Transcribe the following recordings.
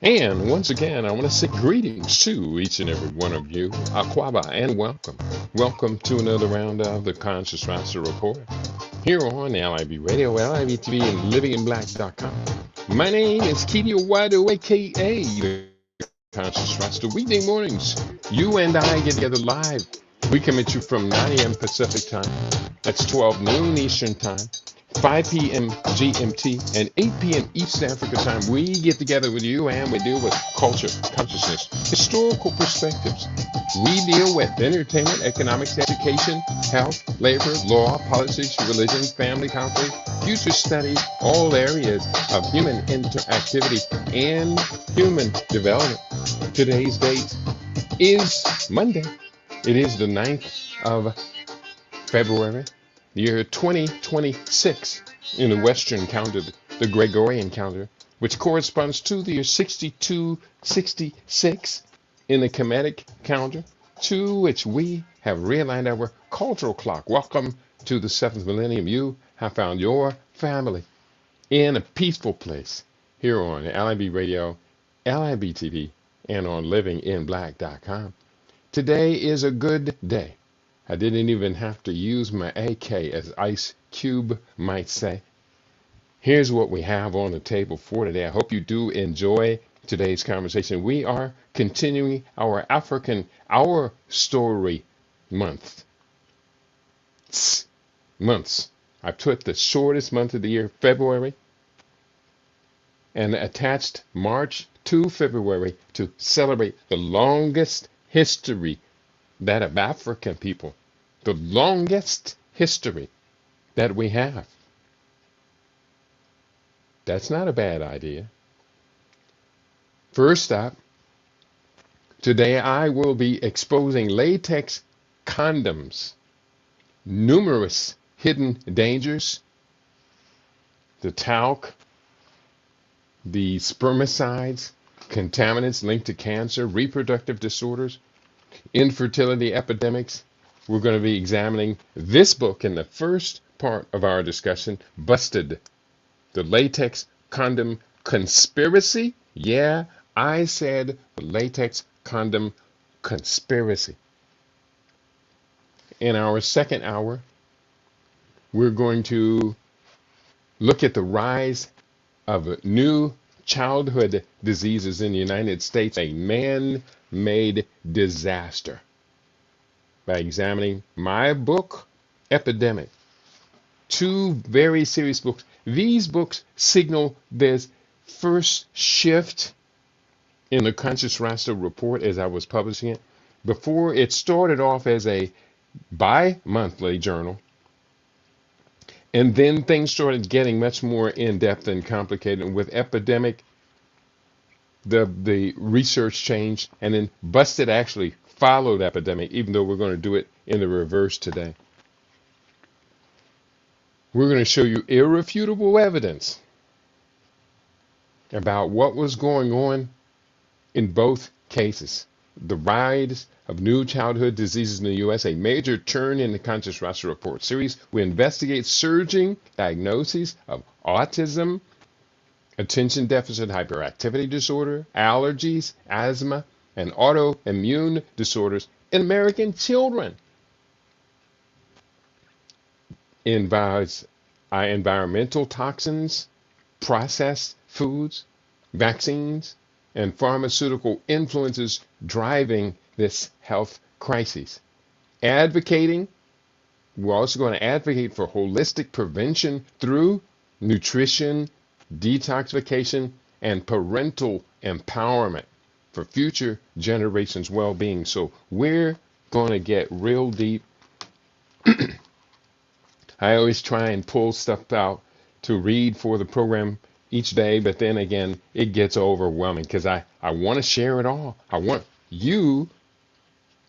And once again, I want to say greetings to each and every one of you. Aquaba and welcome. Welcome to another round of the Conscious Rasta Report here on LIB Radio, LIB TV, and livinginblack.com. My name is Keidi Owado, aka the Conscious Rasta. Weekday mornings, you and I get together live. We come at you from 9 a.m. Pacific time. That's 12 noon Eastern time. 5 p.m. GMT and 8 p.m. East Africa time. We get together with you and we deal with culture, consciousness, historical perspectives. We deal with entertainment, economics, education, health, labor, law, politics, religion, family conflict, future studies, all areas of human interactivity and human development. Today's date is Monday. It is the 9th of February, year 2026 in the Western calendar, the Gregorian calendar, which corresponds to the year 6266 in the Kemetic calendar, to which we have realigned our cultural clock. Welcome to the 7th millennium. You have found your family in a peaceful place here on LIB Radio, LIB TV, and on livinginblack.com. Today is a good day. I didn't even have to use my AK, as Ice Cube might say. Here's what we have on the table for today. I hope you do enjoy today's conversation. We are continuing our Our Story months. I took the shortest month of the year, February, and attached March to February to celebrate the longest history, that of African people. The longest history that we have. That's not a bad idea. First up, today I will be exposing latex condoms, numerous hidden dangers, the talc, the spermicides, contaminants linked to cancer, reproductive disorders, infertility epidemics. We're going to be examining this book in the first part of our discussion, Busted, the Latex Condom Conspiracy. Yeah, I said the Latex Condom Conspiracy. In our second hour, we're going to look at the rise of new childhood diseases in the United States, a man-made disaster, by examining my book, Epidemic. Two very serious books. These books signal this first shift in the Conscious Rasta Report as I was publishing it. Before, it started off as a bi-monthly journal, and then things started getting much more in-depth and complicated. With Epidemic, the research changed, and then Busted actually followed Epidemic, even though we're going to do it in the reverse today. We're going to show you irrefutable evidence about what was going on in both cases. The rise of new childhood diseases in the U.S., a major turn in the Conscious Rasta Report series. We investigate surging diagnoses of autism, attention deficit hyperactivity disorder, allergies, asthma, and autoimmune disorders in American children. Environmental toxins, processed foods, vaccines, and pharmaceutical influences driving this health crisis. We're also going to advocate for holistic prevention through nutrition, detoxification, and parental empowerment for future generations' well-being. So we're going to get real deep. I always try and pull stuff out to read for the program each day, but then again, it gets overwhelming because I want to share it all. I want you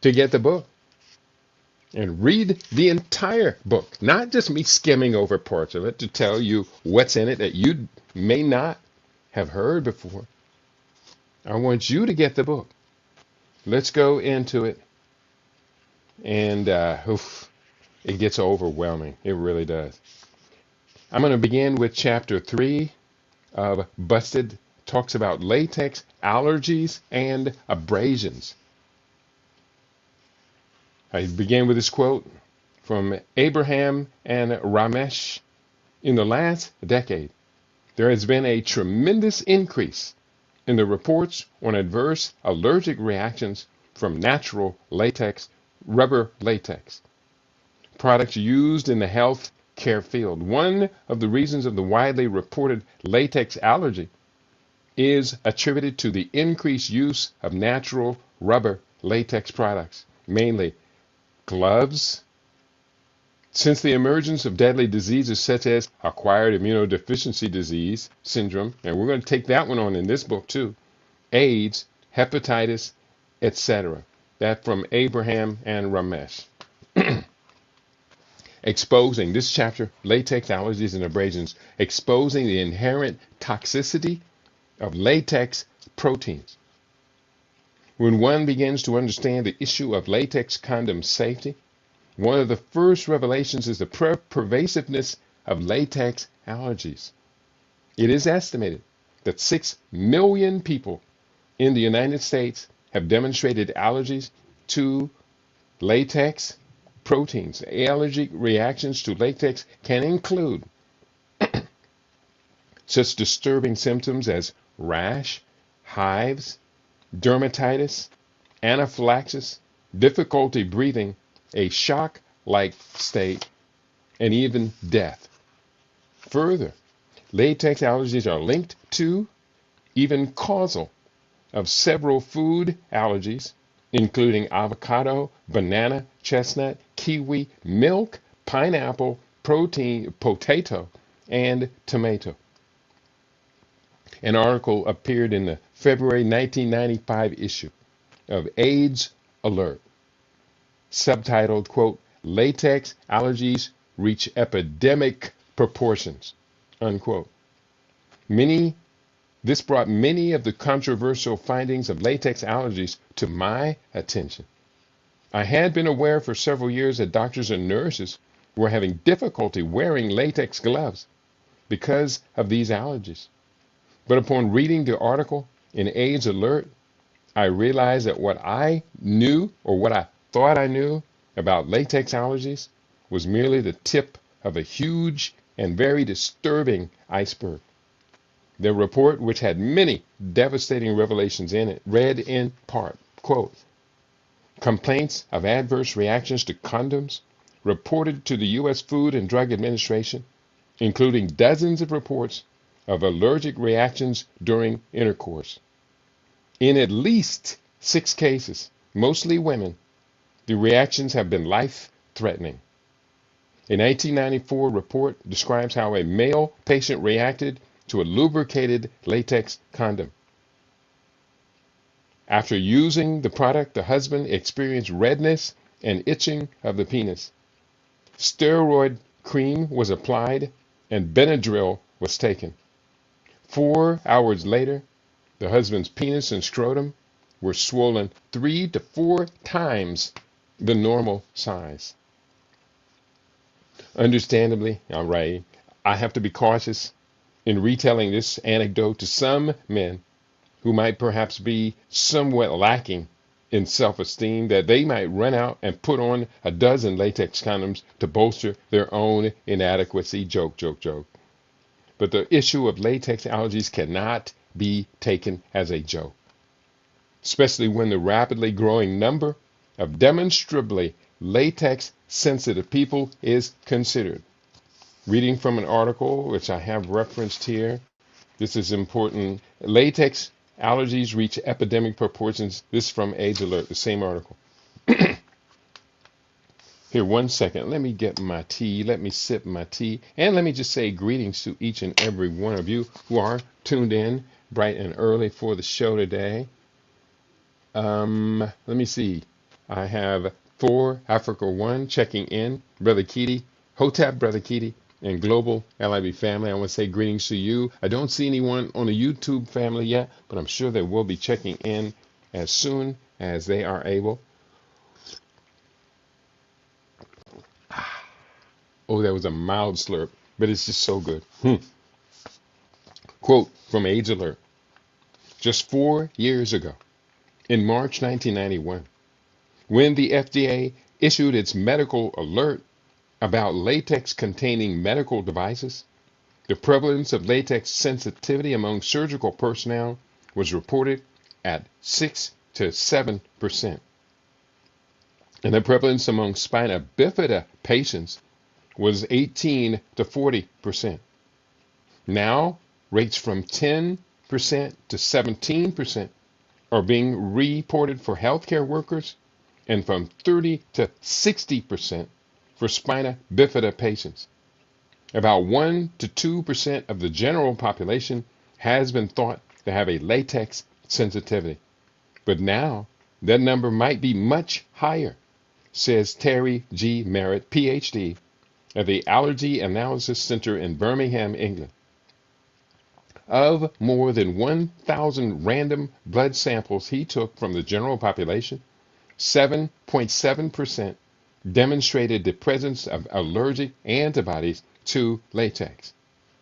to get the book and read the entire book, not just me skimming over parts of it to tell you what's in it that you may not have heard before. I want you to get the book. Let's go into it. And it gets overwhelming. It really does. I'm going to begin with chapter 3 of Busted, talks about latex allergies and abrasions. I began with this quote from Abraham and Ramesh. In the last decade, there has been a tremendous increase in the reports on adverse allergic reactions from natural latex, rubber latex, products used in the health care field. One of the reasons of the widely reported latex allergy is attributed to the increased use of natural rubber latex products, mainly gloves. Since the emergence of deadly diseases such as acquired immunodeficiency disease syndrome, and we're going to take that one on in this book too, AIDS, hepatitis, etc. That from Abraham and Ramesh. Exposing this chapter, latex allergies and abrasions, exposing the inherent toxicity of latex proteins. When one begins to understand the issue of latex condom safety, one of the first revelations is the pervasiveness of latex allergies. It is estimated that 6 million people in the United States have demonstrated allergies to latex proteins. Allergic reactions to latex can include such disturbing symptoms as rash, hives, dermatitis, anaphylaxis, difficulty breathing, a shock-like state, and even death. Further, latex allergies are linked to, even causal, of several food allergies, including avocado, banana, chestnut, kiwi, milk, pineapple, potato, and tomato. An article appeared in the February 1995 issue of AIDS Alert, subtitled, quote, "Latex Allergies Reach Epidemic Proportions," unquote. This brought many of the controversial findings of latex allergies to my attention. I had been aware for several years that doctors and nurses were having difficulty wearing latex gloves because of these allergies. But upon reading the article in AIDS Alert, I realized that what I knew, or what I thought I knew, about latex allergies was merely the tip of a huge and very disturbing iceberg. The report, which had many devastating revelations in it, read in part, quote, "Complaints of adverse reactions to condoms reported to the U.S. Food and Drug Administration, including dozens of reports of allergic reactions during intercourse. In at least 6 cases, mostly women, the reactions have been life-threatening. A 1994 report describes how a male patient reacted to a lubricated latex condom. After using the product, the husband experienced redness and itching of the penis. Steroid cream was applied and Benadryl was taken. 4 hours later, the husband's penis and scrotum were swollen 3 to 4 times the normal size. Understandably, I have to be cautious in retelling this anecdote to some men who might perhaps be somewhat lacking in self-esteem, that they might run out and put on a dozen latex condoms to bolster their own inadequacy. Joke, joke, joke. But the issue of latex allergies cannot be taken as a joke, especially when the rapidly growing number of demonstrably latex sensitive people is considered. Reading from an article which I have referenced here, this is important. Latex allergies reach epidemic proportions. This from AIDS Alert, the same article. Here, 1 second. Let me get my tea. Let me sip my tea. And let me just say greetings to each and every one of you who are tuned in bright and early for the show today. Let me see. I have 4 Africa 1 checking in. Brother Keidi, Hotep, Brother Keidi, and Global LIB family. I want to say greetings to you. I don't see anyone on the YouTube family yet, but I'm sure they will be checking in as soon as they are able. Oh, that was a mild slurp, but it's just so good. Quote from AIDS Alert. just 4 years ago, in March 1991, when the FDA issued its medical alert about latex containing medical devices. The prevalence of latex sensitivity among surgical personnel was reported at 6 to 7%. And the prevalence among spina bifida patients was 18 to 40%. Now, rates from 10% to 17% are being reported for healthcare workers and from 30 to 60% for spina bifida patients. About 1 to 2% of the general population has been thought to have a latex sensitivity. But now, that number might be much higher, says Terry G. Merritt, PhD, at the Allergy Analysis Center in Birmingham, England. Of more than 1,000 random blood samples he took from the general population, 7.7% demonstrated the presence of allergic antibodies to latex.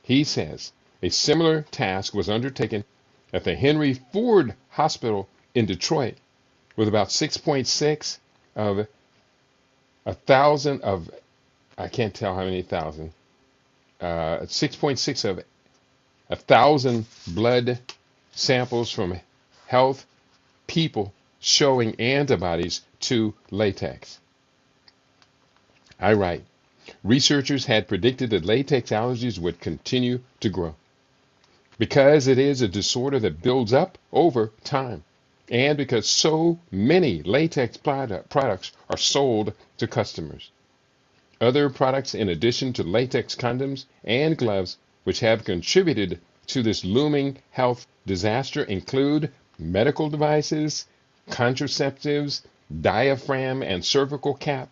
He says a similar task was undertaken at the Henry Ford Hospital in Detroit, with about 6.6 of a thousand of, I can't tell how many thousand, 6.6 of 1,000 blood samples from health people showing antibodies to latex. I write, researchers had predicted that latex allergies would continue to grow because it is a disorder that builds up over time, and because so many latex products are sold to customers. Other products in addition to latex condoms and gloves which have contributed to this looming health disaster include medical devices, contraceptives, diaphragm and cervical cap,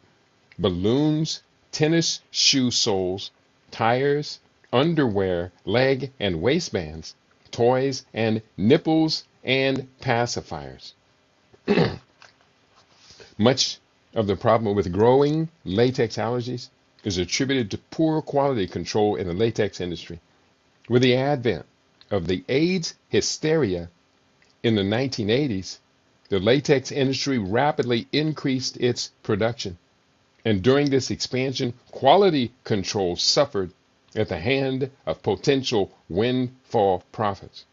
balloons, tennis shoe soles, tires, underwear, leg and waistbands, toys, and nipples and pacifiers. Much of the problem with growing latex allergies is attributed to poor quality control in the latex industry. With the advent of the AIDS hysteria in the 1980s, the latex industry rapidly increased its production. And during this expansion, quality control suffered at the hand of potential windfall profits.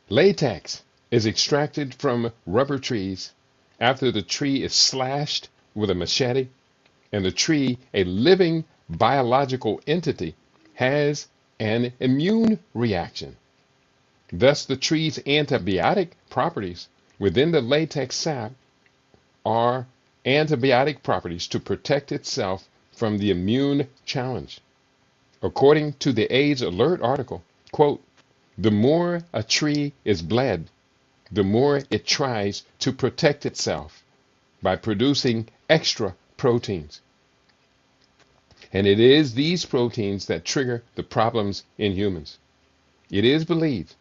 Latex is extracted from rubber trees after the tree is slashed with a machete, and the tree, a living biological entity, has an immune reaction. Thus, the tree's antibiotic properties within the latex sap are antibiotic properties to protect itself from the immune challenge. According to the AIDS Alert article, quote, the more a tree is bled, the more it tries to protect itself by producing extra proteins. And it is these proteins that trigger the problems in humans. It is believed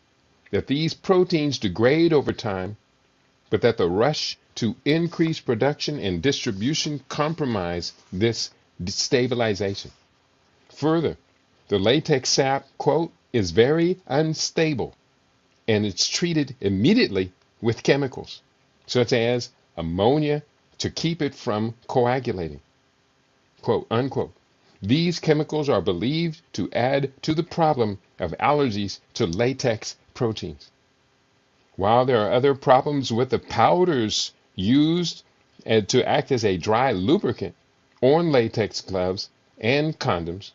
that these proteins degrade over time, but that the rush to increase production and distribution compromise this destabilization. Further, the latex sap, quote, is very unstable, and it's treated immediately with chemicals, such as ammonia, to keep it from coagulating, quote, unquote. These chemicals are believed to add to the problem of allergies to latex proteins. While there are other problems with the powders used to act as a dry lubricant on latex gloves and condoms,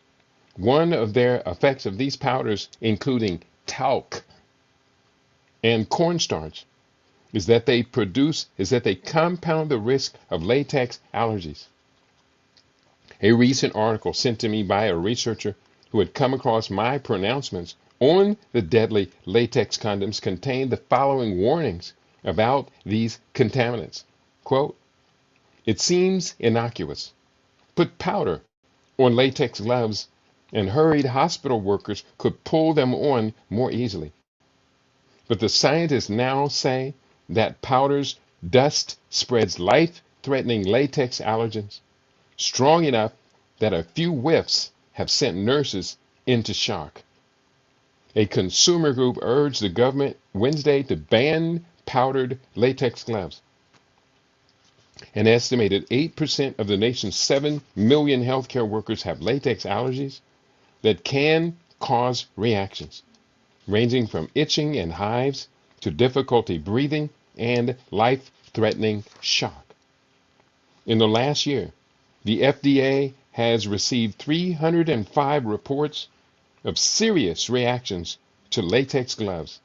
one of their effects of these powders, including talc and cornstarch, is that they compound the risk of latex allergies. A recent article sent to me by a researcher who had come across my pronouncements on the deadly latex condoms contained the following warnings about these contaminants. Quote, it seems innocuous. Put powder on latex gloves and hurried hospital workers could pull them on more easily. But the scientists now say that powder's dust spreads life-threatening latex allergens strong enough that a few whiffs have sent nurses into shock. A consumer group urged the government Wednesday to ban powdered latex gloves. An estimated 8% of the nation's 7 million healthcare workers have latex allergies that can cause reactions, ranging from itching and hives to difficulty breathing and life-threatening shock. In the last year, the FDA has received 305 reports of serious reactions to latex gloves,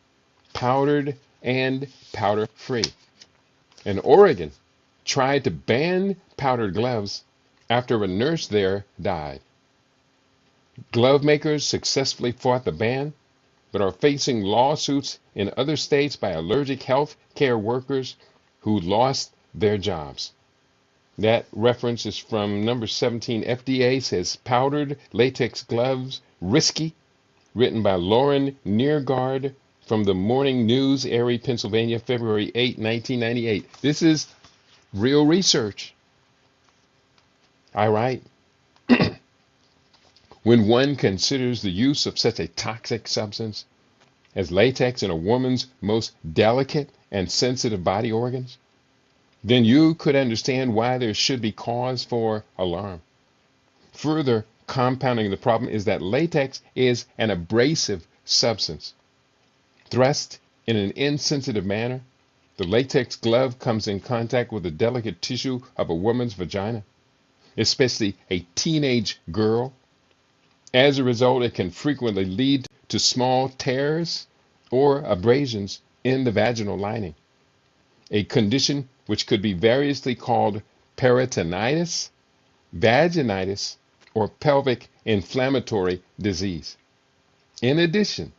powdered and powder-free. And Oregon tried to ban powdered gloves after a nurse there died. Glove makers successfully fought the ban, but are facing lawsuits in other states by allergic health care workers who lost their jobs. That reference is from number 17. FDA says powdered latex gloves risky, written by Lauren Neergaard from the Morning News, Erie, Pennsylvania, February 8, 1998. This is real research. I write, when one considers the use of such a toxic substance as latex in a woman's most delicate and sensitive body organs, then you could understand why there should be cause for alarm. Further compounding the problem is that latex is an abrasive substance. Thrust in an insensitive manner, the latex glove comes in contact with the delicate tissue of a woman's vagina, especially a teenage girl. As a result, it can frequently lead to small tears or abrasions in the vaginal lining, a condition which could be variously called peritonitis, vaginitis, or pelvic inflammatory disease. In addition,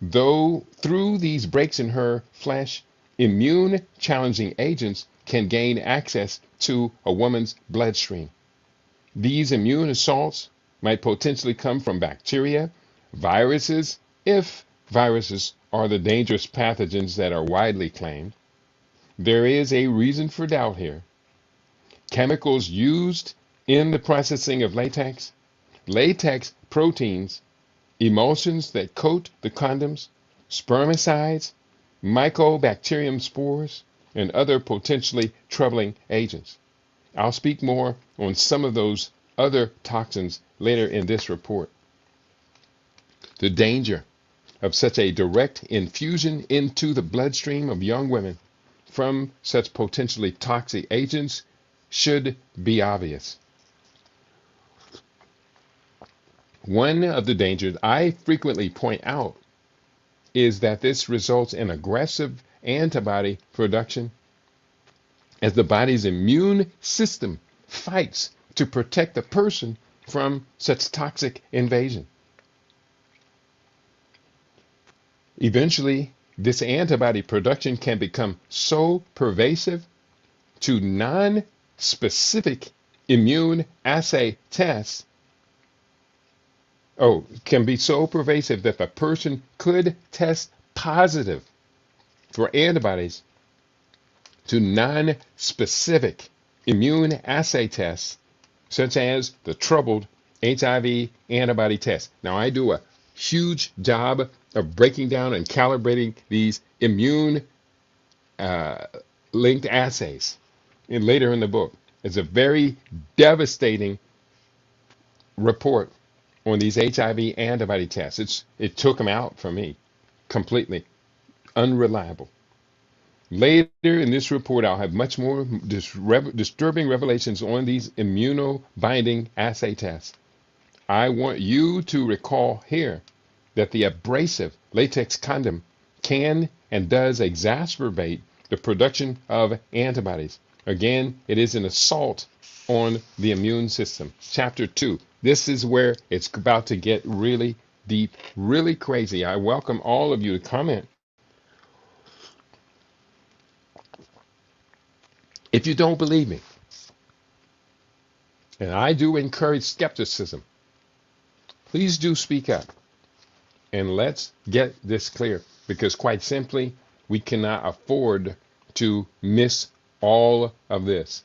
though through these breaks in her flesh, immune challenging agents can gain access to a woman's bloodstream. These immune assaults might potentially come from bacteria, viruses, if viruses are the dangerous pathogens that are widely claimed. There is a reason for doubt here. Chemicals used in the processing of latex, latex proteins, emulsions that coat the condoms, spermicides, mycobacterium spores, and other potentially troubling agents. I'll speak more on some of those other toxins later in this report. The danger of such a direct infusion into the bloodstream of young women from such potentially toxic agents should be obvious. One of the dangers I frequently point out is that this results in aggressive antibody production as the body's immune system fights to protect the person from such toxic invasion. Eventually, this antibody production can become so pervasive to non-specific immune assay tests can be so pervasive that the person could test positive for antibodies to non-specific immune assay tests, such as the troubled HIV antibody test. Now, I do a huge job of breaking down and calibrating these immune linked assays later in the book. It's a very devastating report on these HIV antibody tests. It took them out for me completely. Unreliable. Later in this report, I'll have much more disturbing revelations on these immunobinding assay tests. I want you to recall here that the abrasive latex condom can and does exacerbate the production of antibodies. Again, it is an assault on the immune system. Chapter 2. This is where it's about to get really deep, really crazy. I welcome all of you to comment. If you don't believe me, and I do encourage skepticism, please do speak up. And let's get this clear, because quite simply, we cannot afford to miss all of this.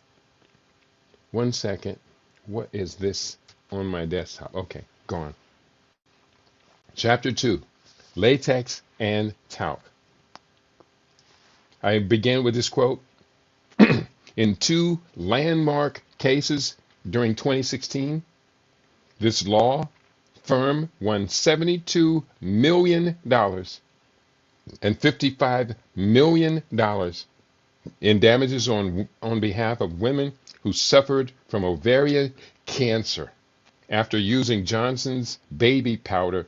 1 second. What is this on my desktop? Okay, gone. Chapter 2. latex and talc. I begin with this quote. In two landmark cases during 2016, this law firm won $72 million and $55 million in damages on behalf of women who suffered from ovarian cancer after using Johnson's baby powder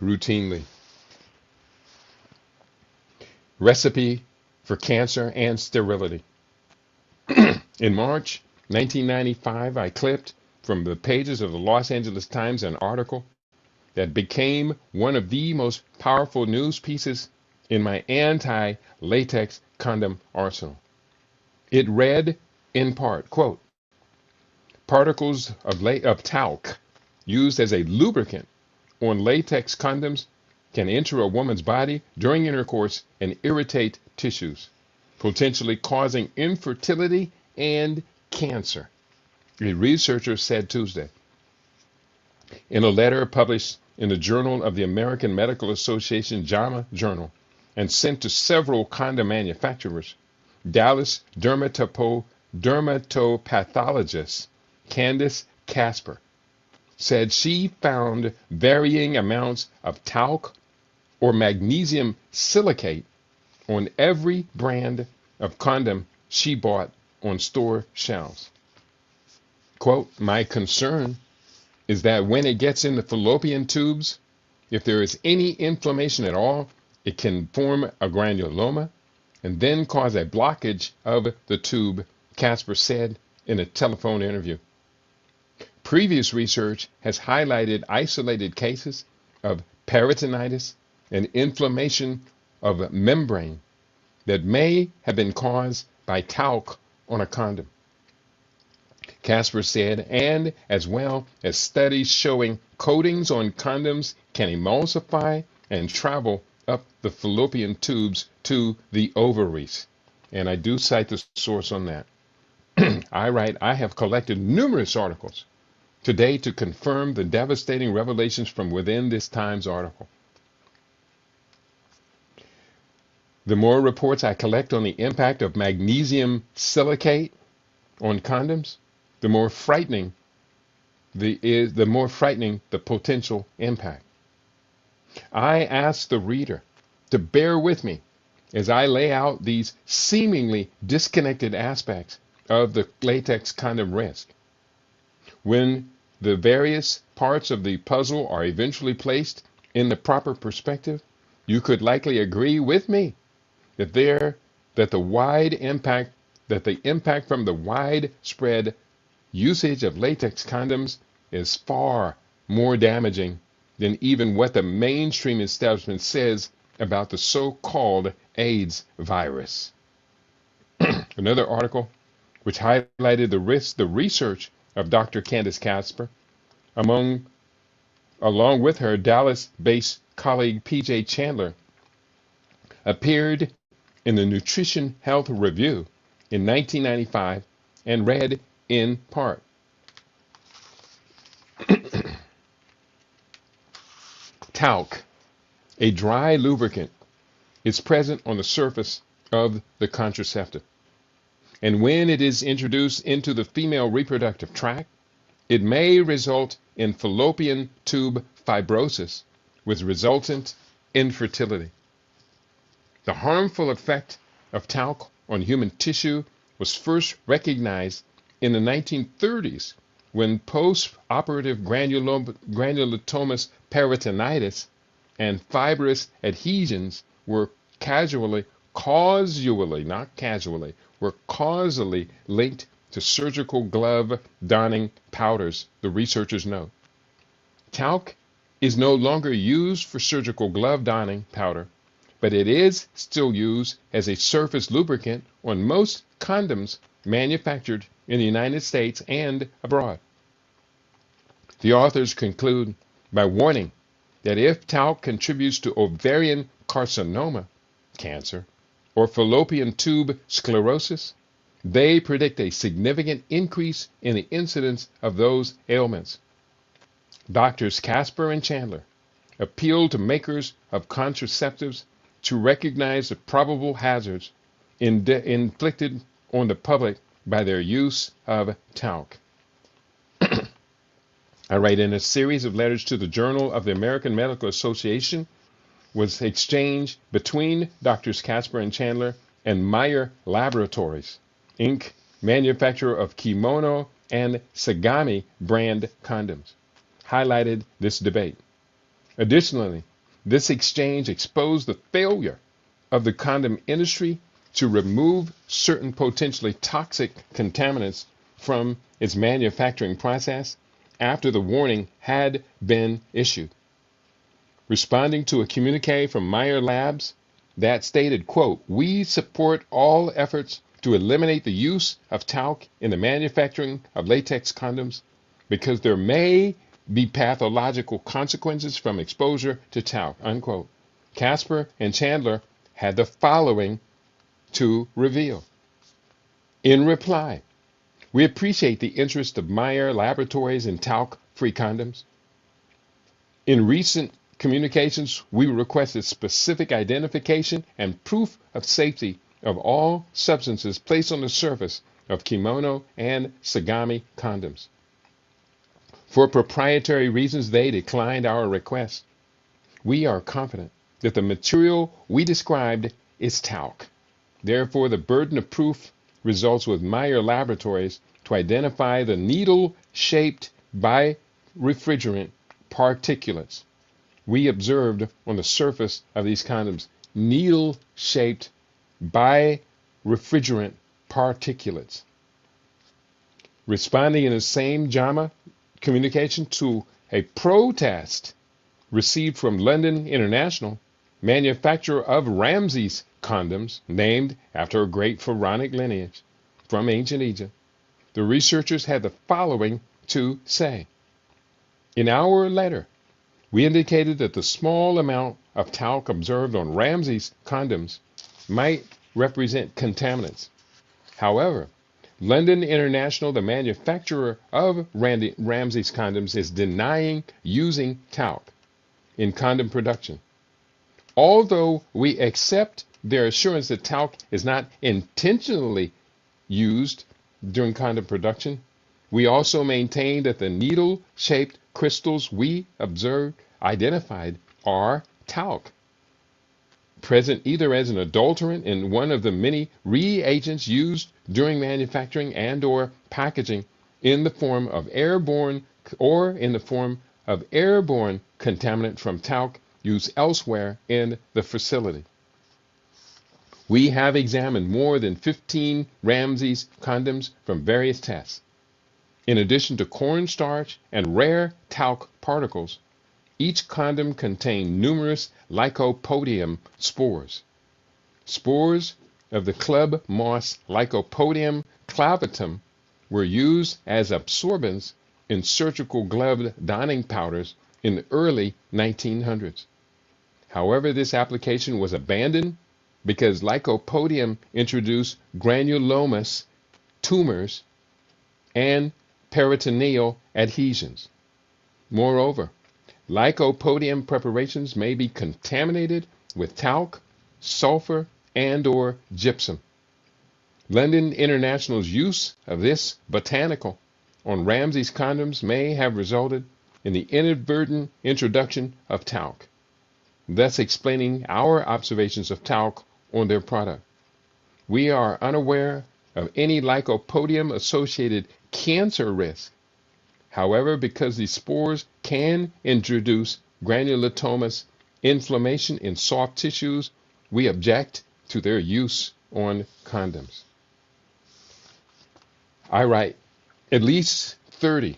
routinely. Recipe for cancer and sterility. In March 1995, I clipped from the pages of the Los Angeles Times an article that became one of the most powerful news pieces in my anti-latex condom arsenal. It read, in part, quote, particles of talc used as a lubricant on latex condoms can enter a woman's body during intercourse and irritate tissues, potentially causing infertility and cancer, a researcher said Tuesday. In a letter published in the Journal of the American Medical Association JAMA Journal and sent to several condom manufacturers, Dallas dermatopathologist Candace Casper said she found varying amounts of talc or magnesium silicate on every brand of condom she bought on store shelves. Quote, my concern is that when it gets in the fallopian tubes, if there is any inflammation at all, it can form a granuloma and then cause a blockage of the tube, Casper said in a telephone interview. Previous research has highlighted isolated cases of peritonitis and inflammation of membrane that may have been caused by talc on a condom. Casper said, and as well as studies showing coatings on condoms can emulsify and travel up the fallopian tubes to the ovaries. And I do cite the source on that. I write, I have collected numerous articles today to confirm the devastating revelations from within this Times article. The more reports I collect on the impact of magnesium silicate on condoms, the more frightening the potential impact. I ask the reader to bear with me as I lay out these seemingly disconnected aspects of the latex condom risk. When the various parts of the puzzle are eventually placed in the proper perspective, you could likely agree with me that the impact from the widespread usage of latex condoms is far more damaging than even what the mainstream establishment says about the so-called AIDS virus. Another article which highlighted the research of Dr. Candace Casper, along with her Dallas-based colleague P.J. Chandler, appeared in the Nutrition Health Review in 1995 and read in part. Talc, a dry lubricant, is present on the surface of the contraceptive. And when it is introduced into the female reproductive tract, it may result in fallopian tube fibrosis with resultant infertility. The harmful effect of talc on human tissue was first recognized in the 1930s when post-operative granulomatosis peritonitis and fibrous adhesions were causally linked to surgical glove donning powders, the researchers note. Talc is no longer used for surgical glove donning powder, but it is still used as a surface lubricant on most condoms manufactured in the United States and abroad. The authors conclude by warning that if talc contributes to ovarian carcinoma, cancer, or fallopian tube sclerosis, they predict a significant increase in the incidence of those ailments. Doctors Casper and Chandler appealed to makers of contraceptives to recognize the probable hazards inflicted on the public by their use of talc. I write, in a series of letters to the Journal of the American Medical Association was exchanged between Drs. Casper and Chandler and Meyer Laboratories, Inc., manufacturer of Kimono and Sagami brand condoms, highlighted this debate. Additionally, this exchange exposed the failure of the condom industry to remove certain potentially toxic contaminants from its manufacturing process after the warning had been issued. Responding to a communique from Meyer Labs that stated, quote, "We support all efforts to eliminate the use of talc in the manufacturing of latex condoms because there may be pathological consequences from exposure to talc," unquote. Casper and Chandler had the following to reveal. In reply, we appreciate the interest of Meyer Laboratories in talc-free condoms. In recent communications, we requested specific identification and proof of safety of all substances placed on the surface of Kimono and Sagami condoms. For proprietary reasons, they declined our request. We are confident that the material we described is talc. Therefore, the burden of proof results with Meyer Laboratories to identify the needle-shaped bi-refrigerant particulates we observed on the surface of these condoms. Needle-shaped bi-refrigerant particulates. Responding in the same JAMA communication to a protest received from London International, manufacturer of Ramses condoms, named after a great pharaonic lineage from ancient Egypt, the researchers had the following to say. In our letter, we indicated that the small amount of talc observed on Ramses condoms might represent contaminants. However, London International, the manufacturer of Ramses condoms, is denying using talc in condom production. Although we accept their assurance that talc is not intentionally used during condom production, we also maintain that the needle-shaped crystals we identified are talc, present either as an adulterant in one of the many reagents used during manufacturing and or packaging in the form of airborne contaminant from talc used elsewhere in the facility. We have examined more than 15 Ramses condoms from various tests. In addition to cornstarch and rare talc particles, each condom contained numerous Lycopodium spores. Spores of the club moss Lycopodium clavatum were used as absorbents in surgical gloved donning powders in the early 1900s. However, this application was abandoned because Lycopodium introduced granulomatous tumors and peritoneal adhesions. Moreover, Lycopodium preparations may be contaminated with talc, sulfur, and or gypsum. London International's use of this botanical on Ramses condoms may have resulted in the inadvertent introduction of talc, thus explaining our observations of talc on their product. We are unaware of any Lycopodium-associated cancer risk. However, because these spores can introduce granulomatosis inflammation in soft tissues, we object to their use on condoms. I write, at least 30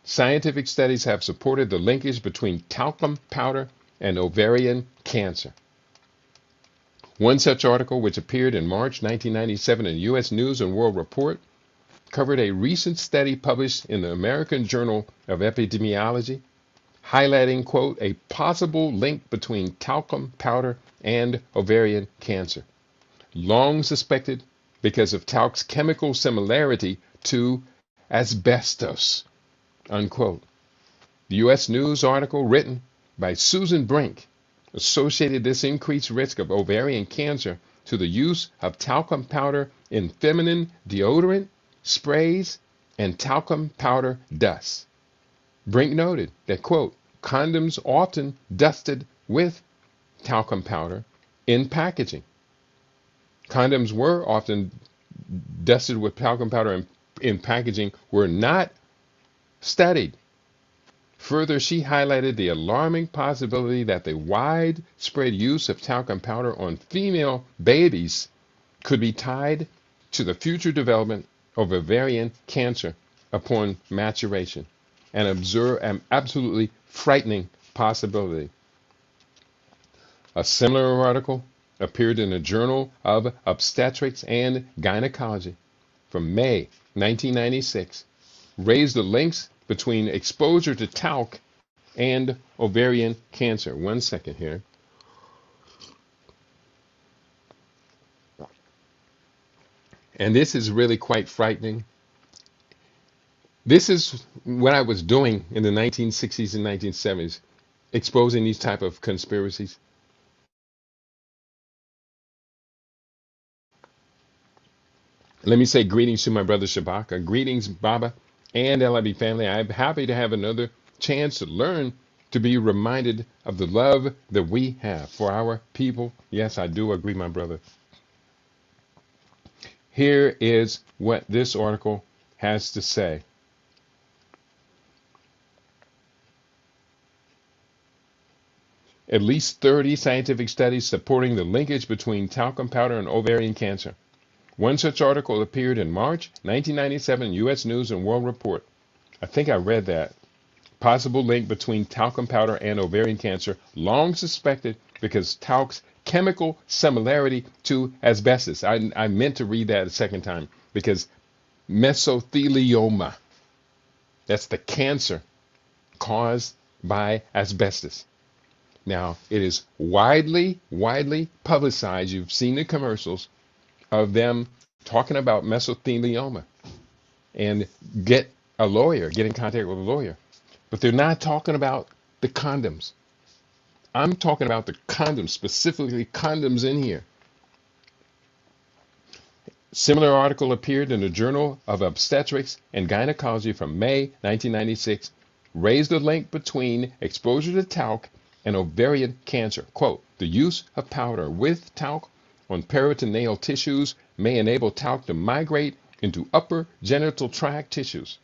scientific studies have supported the linkage between talcum powder and ovarian cancer. One such article, which appeared in March 1997 in U.S. News and World Report, covered a recent study published in the American Journal of Epidemiology, highlighting, quote, a possible link between talcum powder and ovarian cancer, long suspected because of talc's chemical similarity to asbestos, unquote. The U.S. News article, written by Susan Brink associated this increased risk of ovarian cancer to the use of talcum powder in feminine deodorant, sprays, and talcum powder dust. Brink noted that, quote, condoms often dusted with talcum powder in packaging. Condoms were often dusted with talcum powder in packaging were not studied. Further, she highlighted the alarming possibility that the widespread use of talcum powder on female babies could be tied to the future development of ovarian cancer upon maturation, an absolutely frightening possibility. A similar article appeared in the Journal of Obstetrics and Gynecology from May 1996, raised the links between exposure to talc and ovarian cancer. One second here. And this is really quite frightening. This is what I was doing in the 1960s and 1970s, exposing these type of conspiracies. Let me say greetings to my brother Shabaka. Greetings, Baba and LIB family. I'm happy to have another chance to learn, to be reminded of the love that we have for our people. Yes, I do agree, my brother. Here is what this article has to say. At least 30 scientific studies supporting the linkage between talcum powder and ovarian cancer. One such article appeared in March 1997 in U.S. News and World Report. I think I read that. Possible link between talcum powder and ovarian cancer, long suspected because talc's chemical similarity to asbestos. I meant to read that a second time because mesothelioma, that's the cancer caused by asbestos. Now, it is widely publicized. You've seen the commercials of them talking about mesothelioma, and get in contact with a lawyer. But they're not talking about the condoms. I'm talking about the condoms, specifically condoms in here. Similar article appeared in the Journal of Obstetrics and Gynecology from May 1996, raised a link between exposure to talc and ovarian cancer. Quote, the use of powder with talc on peritoneal tissues may enable talc to migrate into upper genital tract tissues.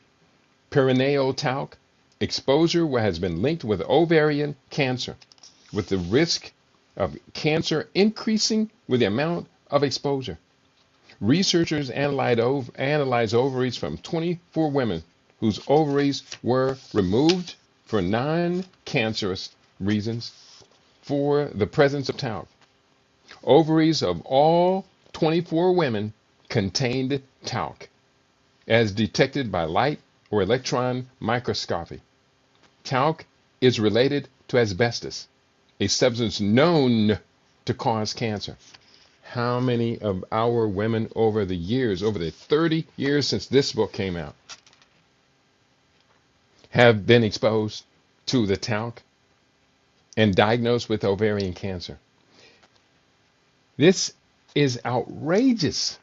Perineal talc exposure has been linked with ovarian cancer, with the risk of cancer increasing with the amount of exposure. Researchers analyzed ovaries from 24 women whose ovaries were removed for non-cancerous reasons for the presence of talc. Ovaries of all 24 women contained talc, as detected by light or electron microscopy. Talc is related to asbestos, a substance known to cause cancer. How many of our women over the years, over the 30 years since this book came out, have been exposed to the talc and diagnosed with ovarian cancer? This is outrageous.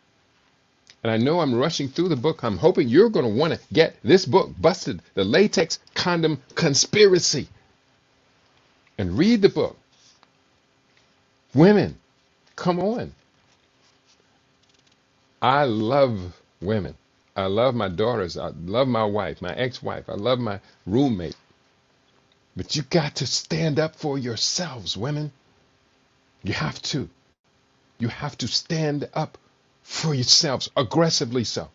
And I know I'm rushing through the book. I'm hoping you're going to want to get this book, Busted, the Latex Condom Conspiracy, and read the book. Women, come on. I love women. I love my daughters. I love my wife, my ex-wife. I love my roommate. But you got to stand up for yourselves, women. You have to. You have to stand up for yourselves, aggressively so.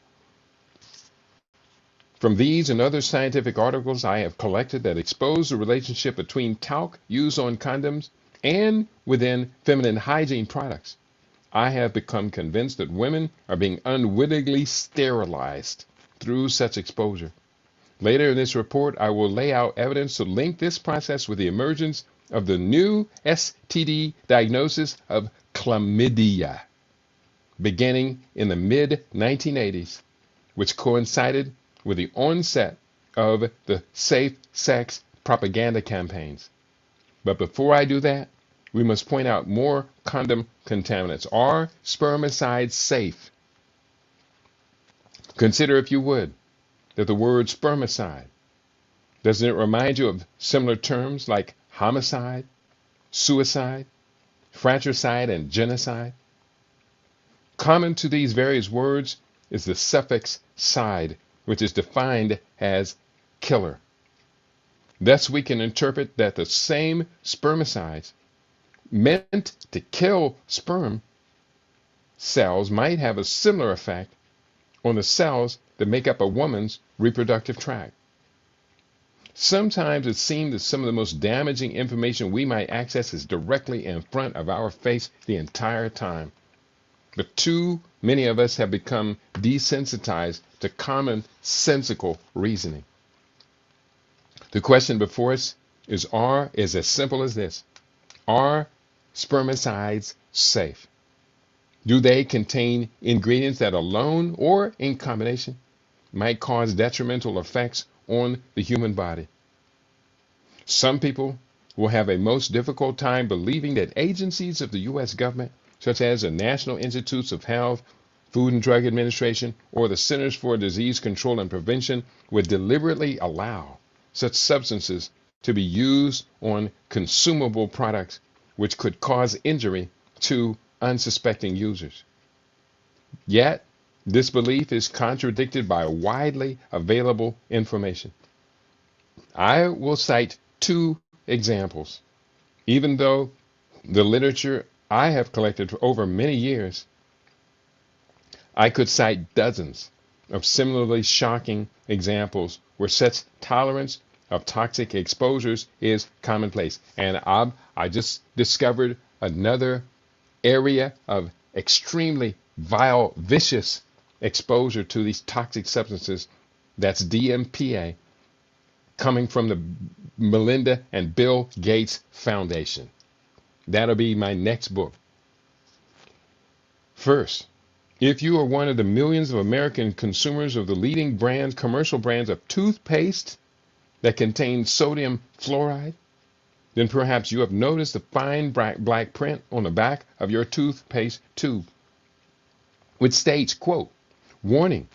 From these and other scientific articles I have collected that expose the relationship between talc used on condoms and within feminine hygiene products, I have become convinced that women are being unwittingly sterilized through such exposure. Later in this report, I will lay out evidence to link this process with the emergence of the new STD diagnosis of chlamydia, beginning in the mid-1980s, which coincided with the onset of the safe sex propaganda campaigns. But before I do that, we must point out more condom contaminants. Are spermicides safe? Consider, if you would, that the word spermicide, doesn't it remind you of similar terms like homicide, suicide, fratricide, and genocide? Common to these various words is the suffix "cide," which is defined as killer. Thus, we can interpret that the same spermicides meant to kill sperm cells might have a similar effect on the cells that make up a woman's reproductive tract. Sometimes it seems that some of the most damaging information we might access is directly in front of our face the entire time. But too many of us have become desensitized to commonsensical reasoning. The question before us is as simple as this. Are spermicides safe? Do they contain ingredients that alone or in combination might cause detrimental effects on the human body? Some people will have a most difficult time believing that agencies of the U.S. government, such as the National Institutes of Health, Food and Drug Administration, or the Centers for Disease Control and Prevention, would deliberately allow such substances to be used on consumable products which could cause injury to unsuspecting users. Yet, this belief is contradicted by widely available information. I will cite two examples, even though the literature I have collected for over many years, I could cite dozens of similarly shocking examples where such tolerance of toxic exposures is commonplace. And I just discovered another area of extremely vile, vicious exposure to these toxic substances. That's DMPA, coming from the Melinda and Bill Gates Foundation. That'll be my next book. First, if you are one of the millions of American consumers of the leading brands, commercial brands of toothpaste that contain sodium fluoride, then perhaps you have noticed the fine black print on the back of your toothpaste tube, which states, quote, "Warning,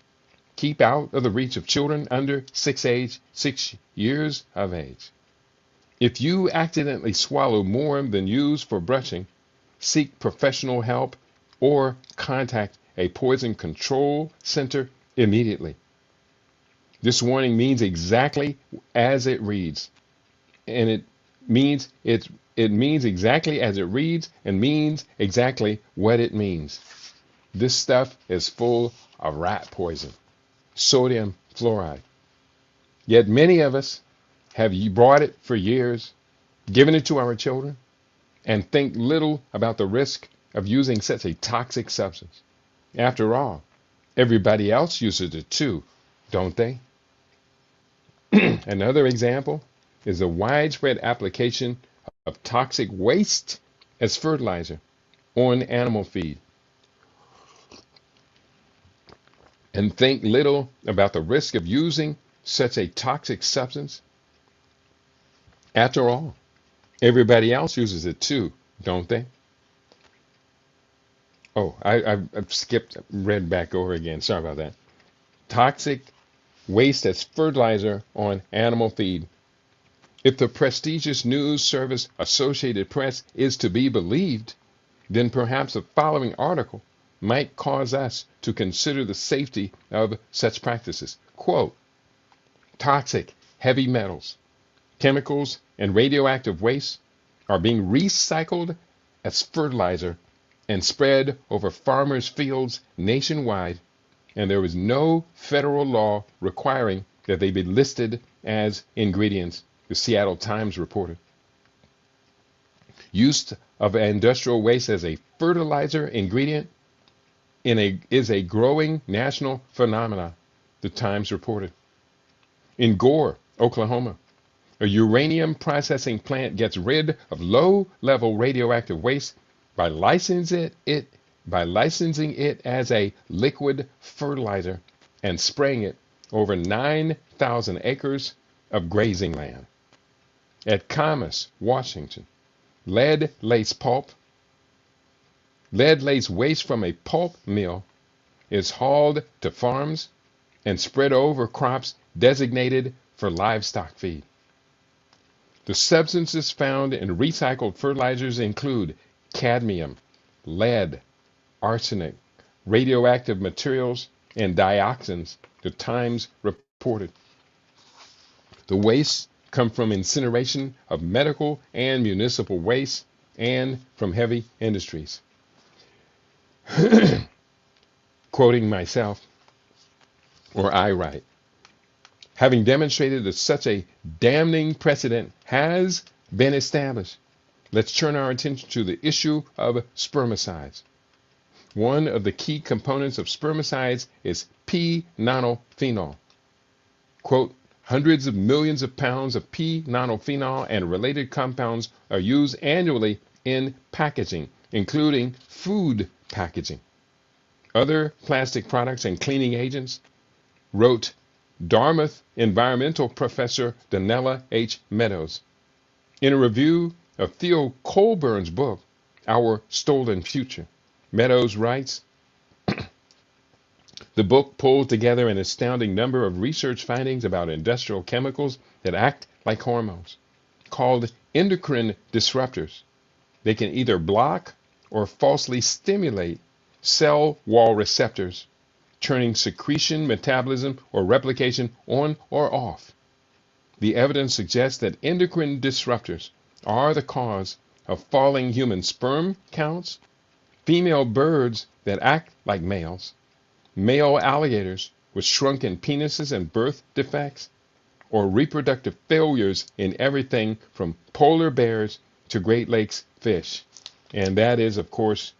keep out of the reach of children under 6 years of age. If you accidentally swallow more than used for brushing, seek professional help or contact a poison control center immediately." This warning means exactly as it reads, and it means exactly as it reads and means exactly what it means. This stuff is full of rat poison, sodium fluoride. Yet many of us have bought it for years, given it to our children, and think little about the risk of using such a toxic substance. After all, everybody else uses it too, don't they? Another example is the widespread application of toxic waste as fertilizer on animal feed. And think little about the risk of using such a toxic substance. After all, everybody else uses it too, don't they? Oh, I've read back over again. Sorry about that. Toxic waste as fertilizer on animal feed. If the prestigious news service Associated Press is to be believed, then perhaps the following article might cause us to consider the safety of such practices. Quote, "Toxic heavy metals, chemicals, and radioactive waste are being recycled as fertilizer and spread over farmers' fields nationwide, and there is no federal law requiring that they be listed as ingredients," the Seattle Times reported. Use of industrial waste as a fertilizer ingredient is a growing national phenomenon, the Times reported. In Gore, Oklahoma, a uranium processing plant gets rid of low-level radioactive waste by licensing it as a liquid fertilizer and spraying it over 9,000 acres of grazing land. at Commerce, Washington. Lead-laced waste from a pulp mill is hauled to farms and spread over crops designated for livestock feed. The substances found in recycled fertilizers include cadmium, lead, arsenic, radioactive materials, and dioxins, the Times reported. The wastes come from incineration of medical and municipal waste and from heavy industries. Quoting myself, or I write, having demonstrated that such a damning precedent has been established, let's turn our attention to the issue of spermicides. One of the key components of spermicides is p-nonylphenol. Quote, hundreds of millions of pounds of p-nonylphenol and related compounds are used annually in packaging, including food packaging, other plastic products, and cleaning agents, wrote Dartmouth environmental professor Donella H. Meadows. In a review of Theo Colburn's book, Our Stolen Future, Meadows writes, the book pulled together an astounding number of research findings about industrial chemicals that act like hormones, called endocrine disruptors. They can either block or falsely stimulate cell wall receptors, turning secretion, metabolism, or replication on or off. The evidence suggests that endocrine disruptors are the cause of falling human sperm counts, female birds that act like males, male alligators with shrunken penises and birth defects, or reproductive failures in everything from polar bears to Great Lakes fish. And that is, of course,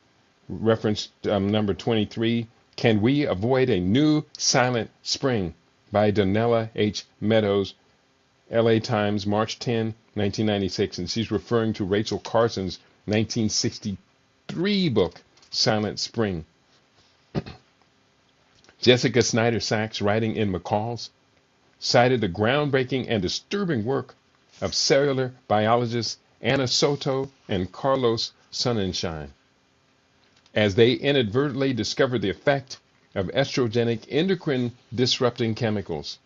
reference number 23, Can We Avoid a New Silent Spring by Donella H. Meadows, LA Times, March 10, 1996. And she's referring to Rachel Carson's 1963 book, Silent Spring. Jessica Snyder Sachs, writing in McCall's, cited the groundbreaking and disturbing work of cellular biologists Anna Soto and Carlos Sonnenschein, as they inadvertently discovered the effect of estrogenic endocrine disrupting chemicals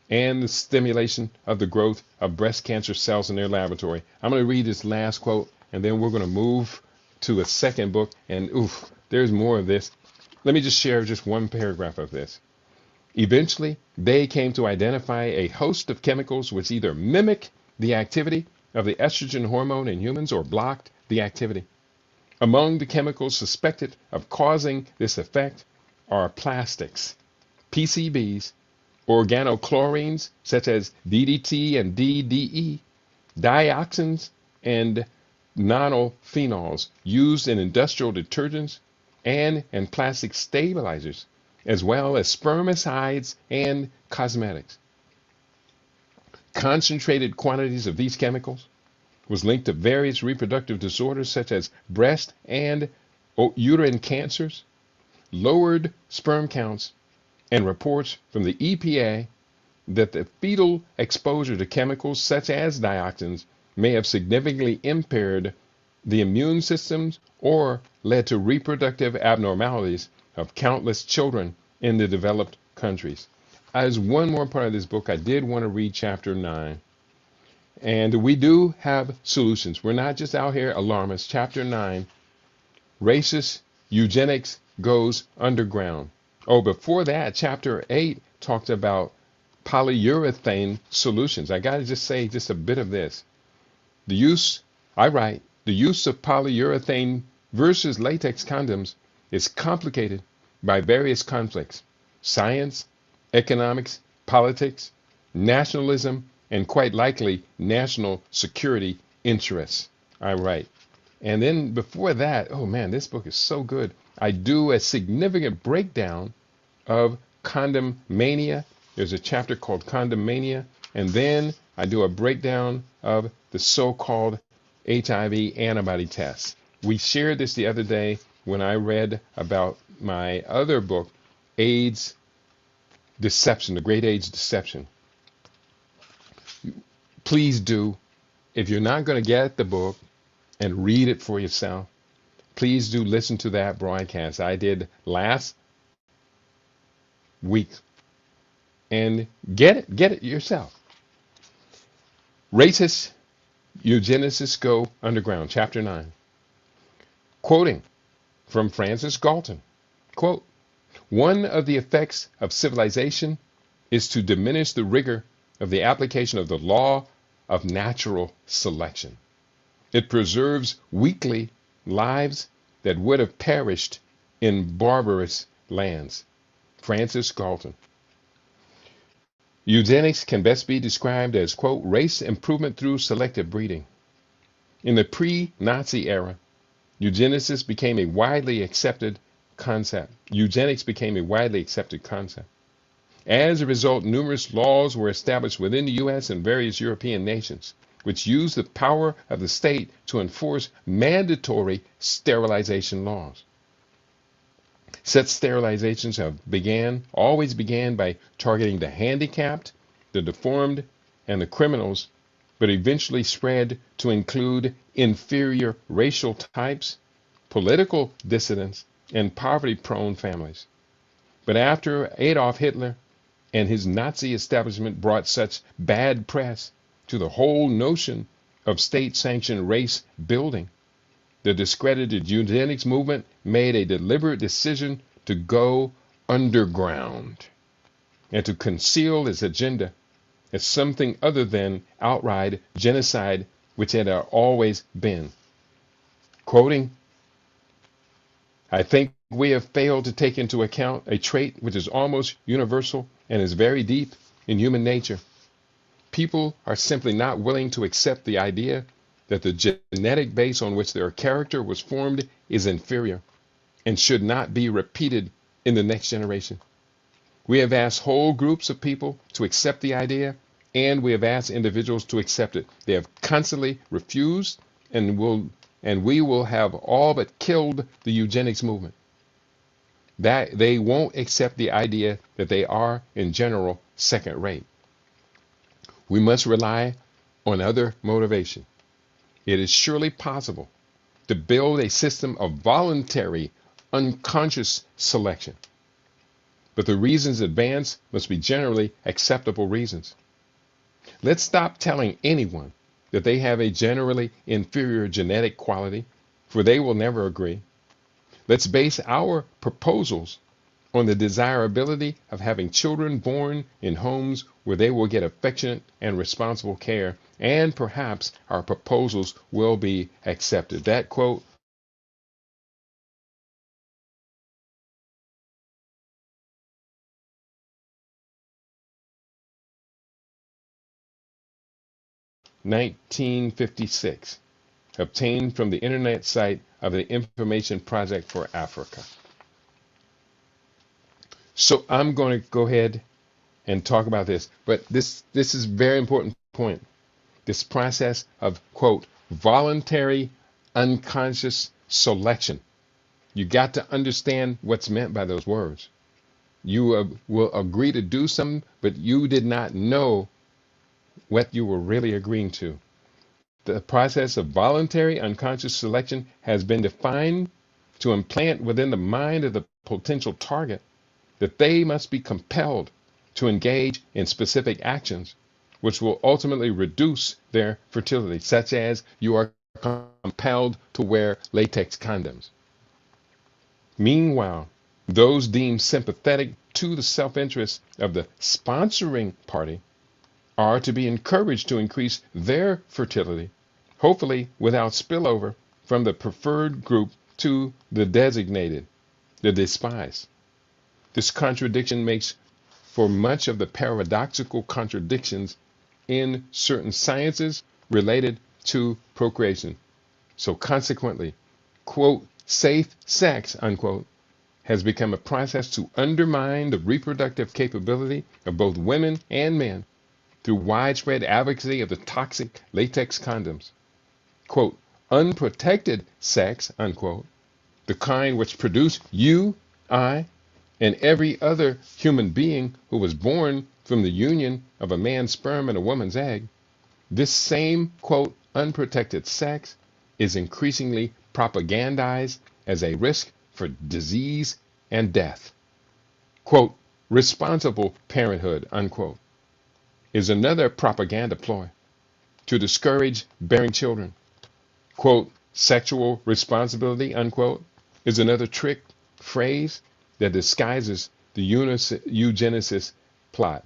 and the stimulation of the growth of breast cancer cells in their laboratory. I'm going to read this last quote, and then we're going to move to a second book, and there's more of this. Let me just share just one paragraph of this. Eventually, they came to identify a host of chemicals which either mimic the activity of the estrogen hormone in humans or blocked the activity. Among the chemicals suspected of causing this effect are plastics, PCBs, organochlorines such as DDT and DDE, dioxins, and nonylphenols used in industrial detergents and in plastic stabilizers, as well as spermicides and cosmetics. Concentrated quantities of these chemicals was linked to various reproductive disorders such as breast and uterine cancers, lowered sperm counts, and reports from the EPA that the fetal exposure to chemicals such as dioxins may have significantly impaired the immune systems or led to reproductive abnormalities of countless children in the developed countries. As one more part of this book, I did want to read chapter 9. And we do have solutions. We're not just out here alarmists. Chapter 9, racist eugenics goes underground. Oh, before that, chapter 8 talked about polyurethane solutions. I got to just say just a bit of this. The use of polyurethane versus latex condoms is complicated by various conflicts: science, economics, politics, nationalism, and quite likely national security interests. I write. And then before that, oh man, this book is so good. I do a significant breakdown of condom mania. There's a chapter called Condom Mania. And then I do a breakdown of the so-called HIV antibody tests. We shared this the other day when I read about my other book, AIDS Deception, The Great AIDS Deception. Please do if you're not going to get the book and read it for yourself, please do listen to that broadcast I did last week and get it yourself. Racist eugenicists go underground, chapter 9. Quoting from Francis Galton, quote, one of the effects of civilization is to diminish the rigor of the application of the law of natural selection. It preserves weakly lives that would have perished in barbarous lands. Francis Galton. Eugenics can best be described as, quote, race improvement through selective breeding. In the pre-Nazi era, eugenics became a widely accepted concept. As a result, numerous laws were established within the U.S. and various European nations, which used the power of the state to enforce mandatory sterilization laws. Such sterilizations always began by targeting the handicapped, the deformed, and the criminals, but eventually spread to include inferior racial types, political dissidents, and poverty-prone families. But after Adolf Hitler and his Nazi establishment brought such bad press to the whole notion of state-sanctioned race building, the discredited eugenics movement made a deliberate decision to go underground and to conceal its agenda as something other than outright genocide, which it had always been. Quoting, I think we have failed to take into account a trait which is almost universal and is very deep in human nature. People are simply not willing to accept the idea that the genetic base on which their character was formed is inferior and should not be repeated in the next generation. We have asked whole groups of people to accept the idea, and we have asked individuals to accept it. They have constantly refused, and we will have all but killed the eugenics movement. That they won't accept the idea that they are, in general, second rate. We must rely on other motivation. It is surely possible to build a system of voluntary, unconscious selection. But the reasons advanced must be generally acceptable reasons. Let's stop telling anyone that they have a generally inferior genetic quality, for they will never agree. Let's base our proposals on the desirability of having children born in homes where they will get affectionate and responsible care, and perhaps our proposals will be accepted. That quote (1956), obtained from the internet site of the Information Project for Africa. So I'm going to go ahead and talk about this, but this is a very important point. This process of, quote, voluntary unconscious selection. You got to understand what's meant by those words. You will agree to do something, but you did not know what you were really agreeing to. The process of voluntary unconscious selection has been defined to implant within the mind of the potential target that they must be compelled to engage in specific actions which will ultimately reduce their fertility, such as you are compelled to wear latex condoms. Meanwhile, those deemed sympathetic to the self-interest of the sponsoring party are to be encouraged to increase their fertility, hopefully without spillover from the preferred group to the designated, the despised. This contradiction makes for much of the paradoxical contradictions in certain sciences related to procreation. So consequently, quote, safe sex, unquote, has become a process to undermine the reproductive capability of both women and men through widespread advocacy of the toxic latex condoms. Quote, unprotected sex, unquote, the kind which produced you, I, and every other human being who was born from the union of a man's sperm and a woman's egg, this same, quote, unprotected sex is increasingly propagandized as a risk for disease and death. Quote, responsible parenthood, unquote, is another propaganda ploy to discourage bearing children. Quote, sexual responsibility, unquote, is another trick phrase that disguises the eugenicist plot.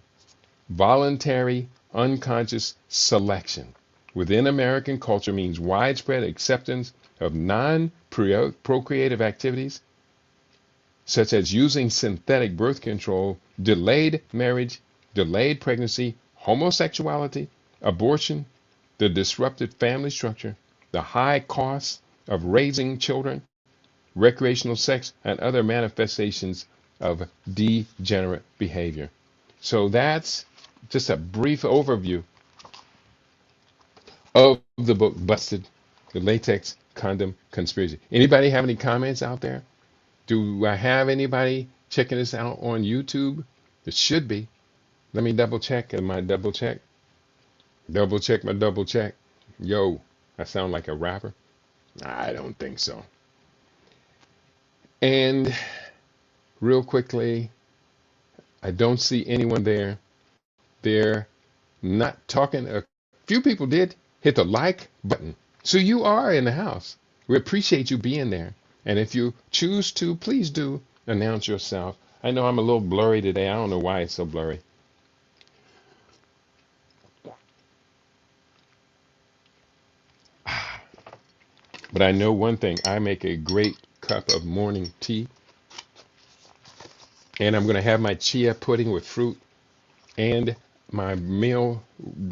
Voluntary, unconscious selection within American culture means widespread acceptance of non-procreative activities, such as using synthetic birth control, delayed marriage, delayed pregnancy, homosexuality, abortion, the disrupted family structure, the high costs of raising children, recreational sex, and other manifestations of degenerate behavior. So that's just a brief overview of the book Busted, the Latex Condom Conspiracy. Anybody have any comments out there? Do I have anybody checking this out on YouTube? It should be. Let me double check. Am I double check? Double check my double check. Yo, I sound like a rapper? I don't think so. And real quickly, I don't see anyone there. They're not talking. A few people did hit the like button. So you are in the house. We appreciate you being there. And if you choose to, please do announce yourself. I know I'm a little blurry today. I don't know why it's so blurry. But I know one thing. I make a great cup of morning tea. And I'm going to have my chia pudding with fruit and my meal.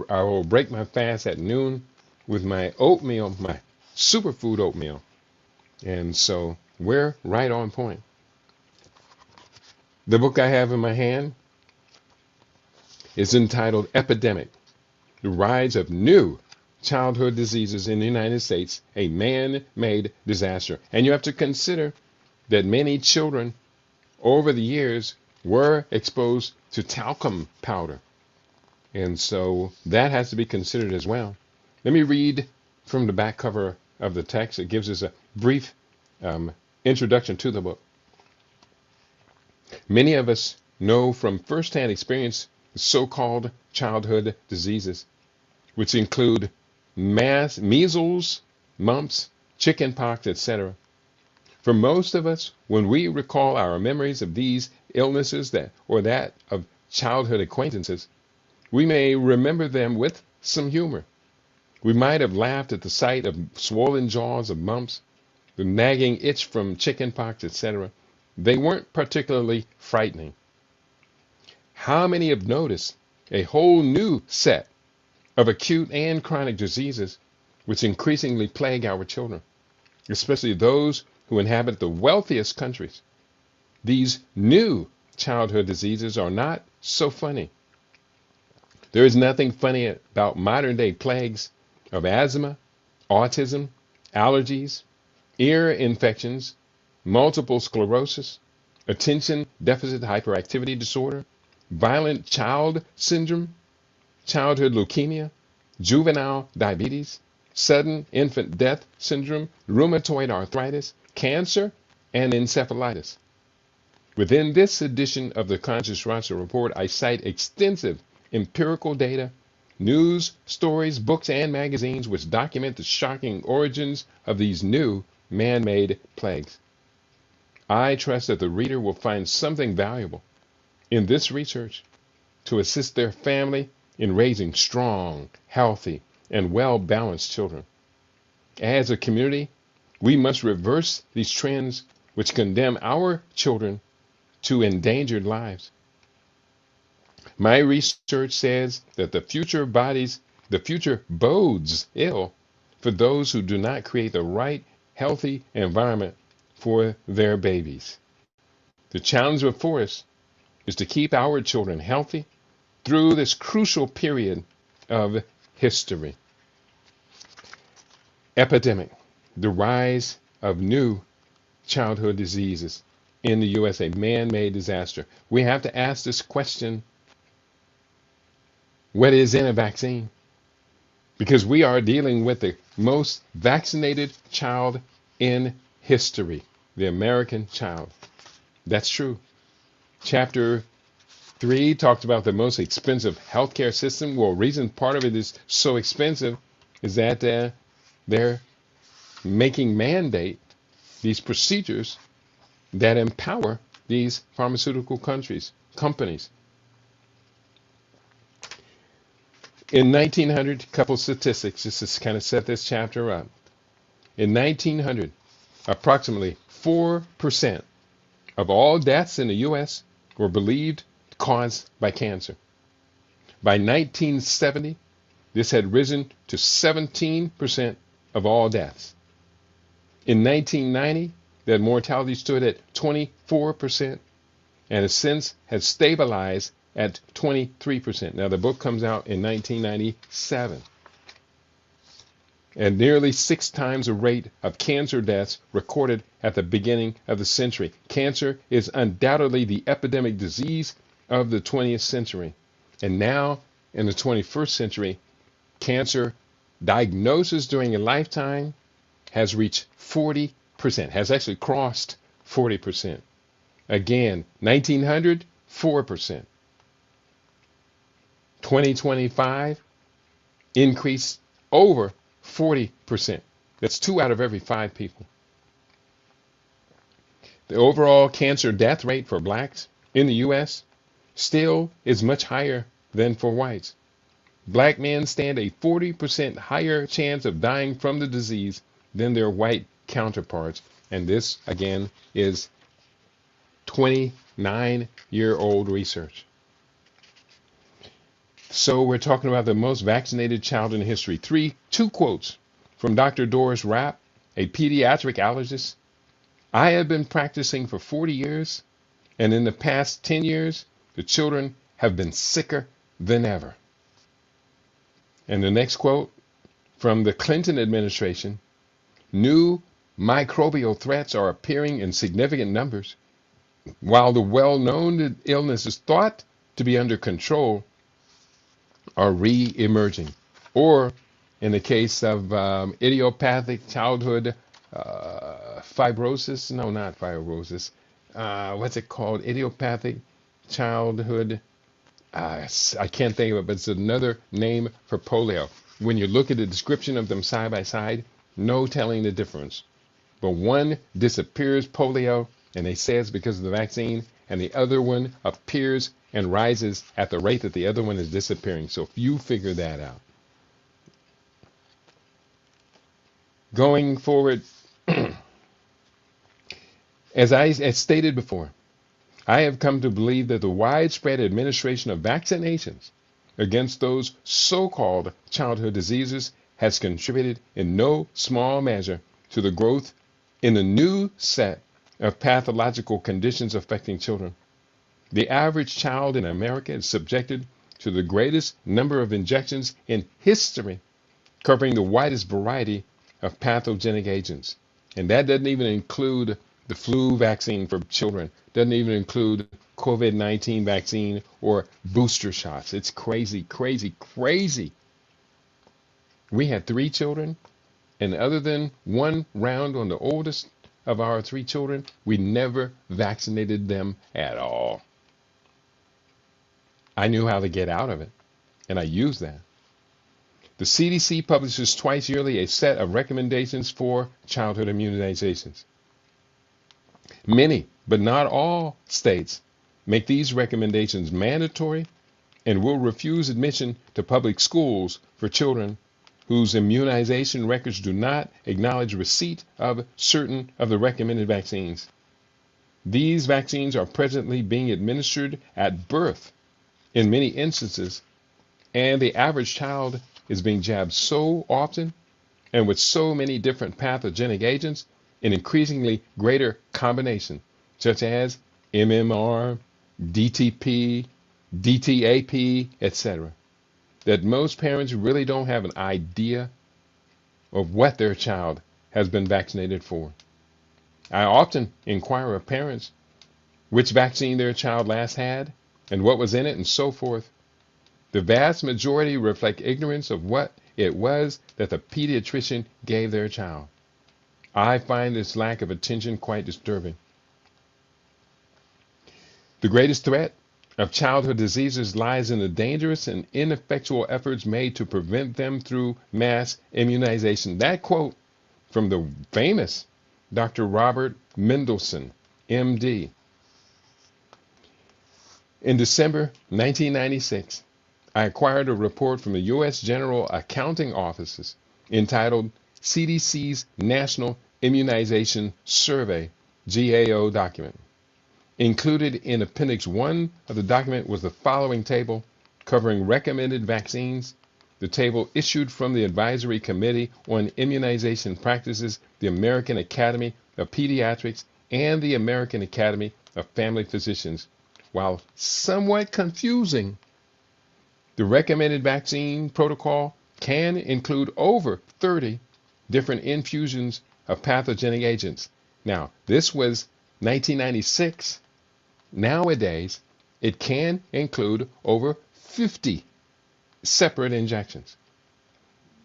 I will break my fast at noon with my oatmeal, my superfood oatmeal. And so we're right on point. The book I have in my hand is entitled Epidemic, The Rise of New Childhood Diseases in the United States, a Man-Made Disaster. And you have to consider that many children over the years were exposed to talcum powder. And so that has to be considered as well. Let me read from the back cover of the text. It gives us a brief introduction to the book. Many of us know from firsthand experience the so-called childhood diseases, which include measles, mumps, chickenpox, etc. For most of us, when we recall our memories of these illnesses or that of childhood acquaintances, we may remember them with some humor. We might have laughed at the sight of swollen jaws of mumps, the nagging itch from chickenpox, etc. They weren't particularly frightening. How many have noticed a whole new set of acute and chronic diseases which increasingly plague our children, especially those who inhabit the wealthiest countries? These new childhood diseases are not so funny. There is nothing funny about modern day plagues of asthma, autism, allergies, ear infections, multiple sclerosis, attention deficit hyperactivity disorder, violent child syndrome, childhood leukemia, juvenile diabetes, sudden infant death syndrome, rheumatoid arthritis, cancer, and encephalitis. Within this edition of the Conscious Rasta Report, I cite extensive empirical data, news, stories, books, and magazines which document the shocking origins of these new man-made plagues. I trust that the reader will find something valuable in this research to assist their family in raising strong, healthy, and well-balanced children. As a community, we must reverse these trends which condemn our children to endangered lives. My research says that the future bodes ill for those who do not create the right, healthy environment for their babies. The challenge before us is to keep our children healthy through this crucial period of history. Epidemic, the rise of new childhood diseases in the U.S., a man-made disaster. We have to ask this question: what is in a vaccine? because we are dealing with the most vaccinated child in history, the American child. That's true. Chapter 3 talked about the most expensive healthcare system. Well, reason part of it is so expensive is that they're making mandate these procedures that empower these pharmaceutical companies. In 1900, couple statistics just to kind of set this chapter up. In 1900, approximately 4% of all deaths in the U.S. were believed caused by cancer. By 1970, this had risen to 17% of all deaths. In 1990, that mortality stood at 24% and has since has stabilized at 23%. Now, the book comes out in 1997. And nearly 6 times the rate of cancer deaths recorded at the beginning of the century. Cancer is undoubtedly the epidemic disease of the 20th century. And now, in the 21st century, cancer diagnosis during a lifetime has reached 40%, has actually crossed 40%. Again, 1900, 4%. 2025, increase over 40%. That's 2 out of every 5 people. The overall cancer death rate for blacks in the U.S. still is much higher than for whites. Black men stand a 40% higher chance of dying from the disease than their white counterparts. And this, again, is 29-year-old research. So we're talking about the most vaccinated child in history. 2 quotes from Dr. Doris Rapp, a pediatric allergist. I have been practicing for 40 years, and in the past 10 years, the children have been sicker than ever. And the next quote from the Clinton administration, new microbial threats are appearing in significant numbers. While the well-known illnesses thought to be under control are re-emerging. Or in the case of idiopathic childhood fibrosis, no, not fibrosis, what's it called? Idiopathic childhood, I can't think of it, but it's another name for polio. When you look at the description of them side by side, no telling the difference. But one disappears, polio, and they say it's because of the vaccine, and the other one appears and rises at the rate that the other one is disappearing. So if you figure that out. Going forward, as stated before, I have come to believe that the widespread administration of vaccinations against those so-called childhood diseases has contributed in no small measure to the growth in the new set of pathological conditions affecting children. The average child in America is subjected to the greatest number of injections in history, covering the widest variety of pathogenic agents. And that doesn't even include the flu vaccine for children, doesn't even include COVID-19 vaccine or booster shots. It's crazy, crazy, crazy. We had 3 children, and other than 1 round on the oldest of our 3 children, we never vaccinated them at all. I knew how to get out of it, and I used that. The CDC publishes twice yearly a set of recommendations for childhood immunizations. Many, but not all, states make these recommendations mandatory and will refuse admission to public schools for children whose immunization records do not acknowledge receipt of certain of the recommended vaccines. These vaccines are presently being administered at birth in many instances, and the average child is being jabbed so often and with so many different pathogenic agents in increasingly greater combination, such as MMR, DTP, DTAP, etc., that most parents really don't have an idea of what their child has been vaccinated for. I often inquire of parents which vaccine their child last had and what was in it and so forth. The vast majority reflect ignorance of what it was that the pediatrician gave their child. I find this lack of attention quite disturbing. The greatest threat of childhood diseases lies in the dangerous and ineffectual efforts made to prevent them through mass immunization. That quote from the famous Dr. Robert Mendelsohn, MD. In December 1996, I acquired a report from the U.S. General Accounting Office entitled CDC's National Immunization Survey, GAO document. Included in Appendix 1 of the document was the following table covering recommended vaccines. The table issued from the Advisory Committee on Immunization Practices, the American Academy of Pediatrics, and the American Academy of Family Physicians. While somewhat confusing, the recommended vaccine protocol can include over 30 different infusions of pathogenic agents. Now, this was 1996. Nowadays, it can include over 50 separate injections,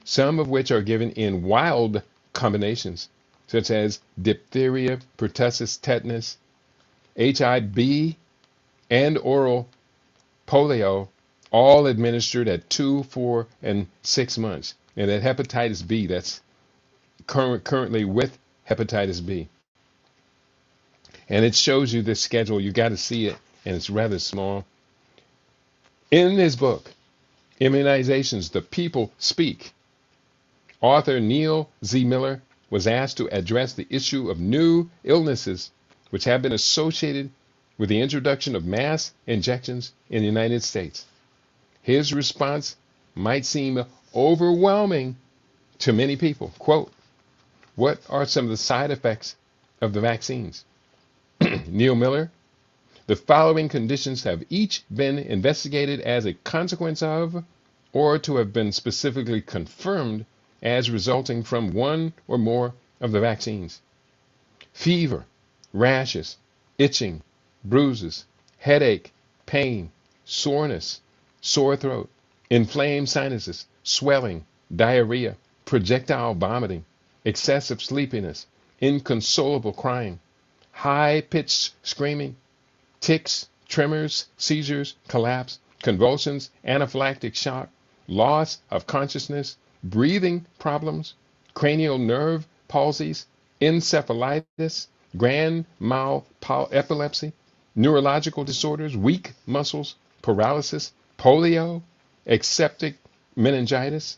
some of which are given in wild combinations, such as diphtheria, pertussis, tetanus, HIV, and oral polio, all administered at 2, 4, and 6 months. And that hepatitis B, that's currently with hepatitis B. And it shows you this schedule. You got to see it, and it's rather small. In this book, Immunizations, The People Speak, author Neil Z. Miller was asked to address the issue of new illnesses which have been associated with the introduction of mass injections in the United States. His response might seem overwhelming to many people. Quote, what are some of the side effects of the vaccines? Neil Miller, the following conditions have each been investigated as a consequence of, or to have been specifically confirmed as resulting from one or more of the vaccines: fever, rashes, itching, bruises, headache, pain, soreness, sore throat, inflamed sinuses, swelling, diarrhea, projectile vomiting, excessive sleepiness, inconsolable crying, high-pitched screaming, tics, tremors, seizures, collapse, convulsions, anaphylactic shock, loss of consciousness, breathing problems, cranial nerve palsies, encephalitis, grand mal epilepsy, neurological disorders, weak muscles, paralysis, polio, aseptic meningitis,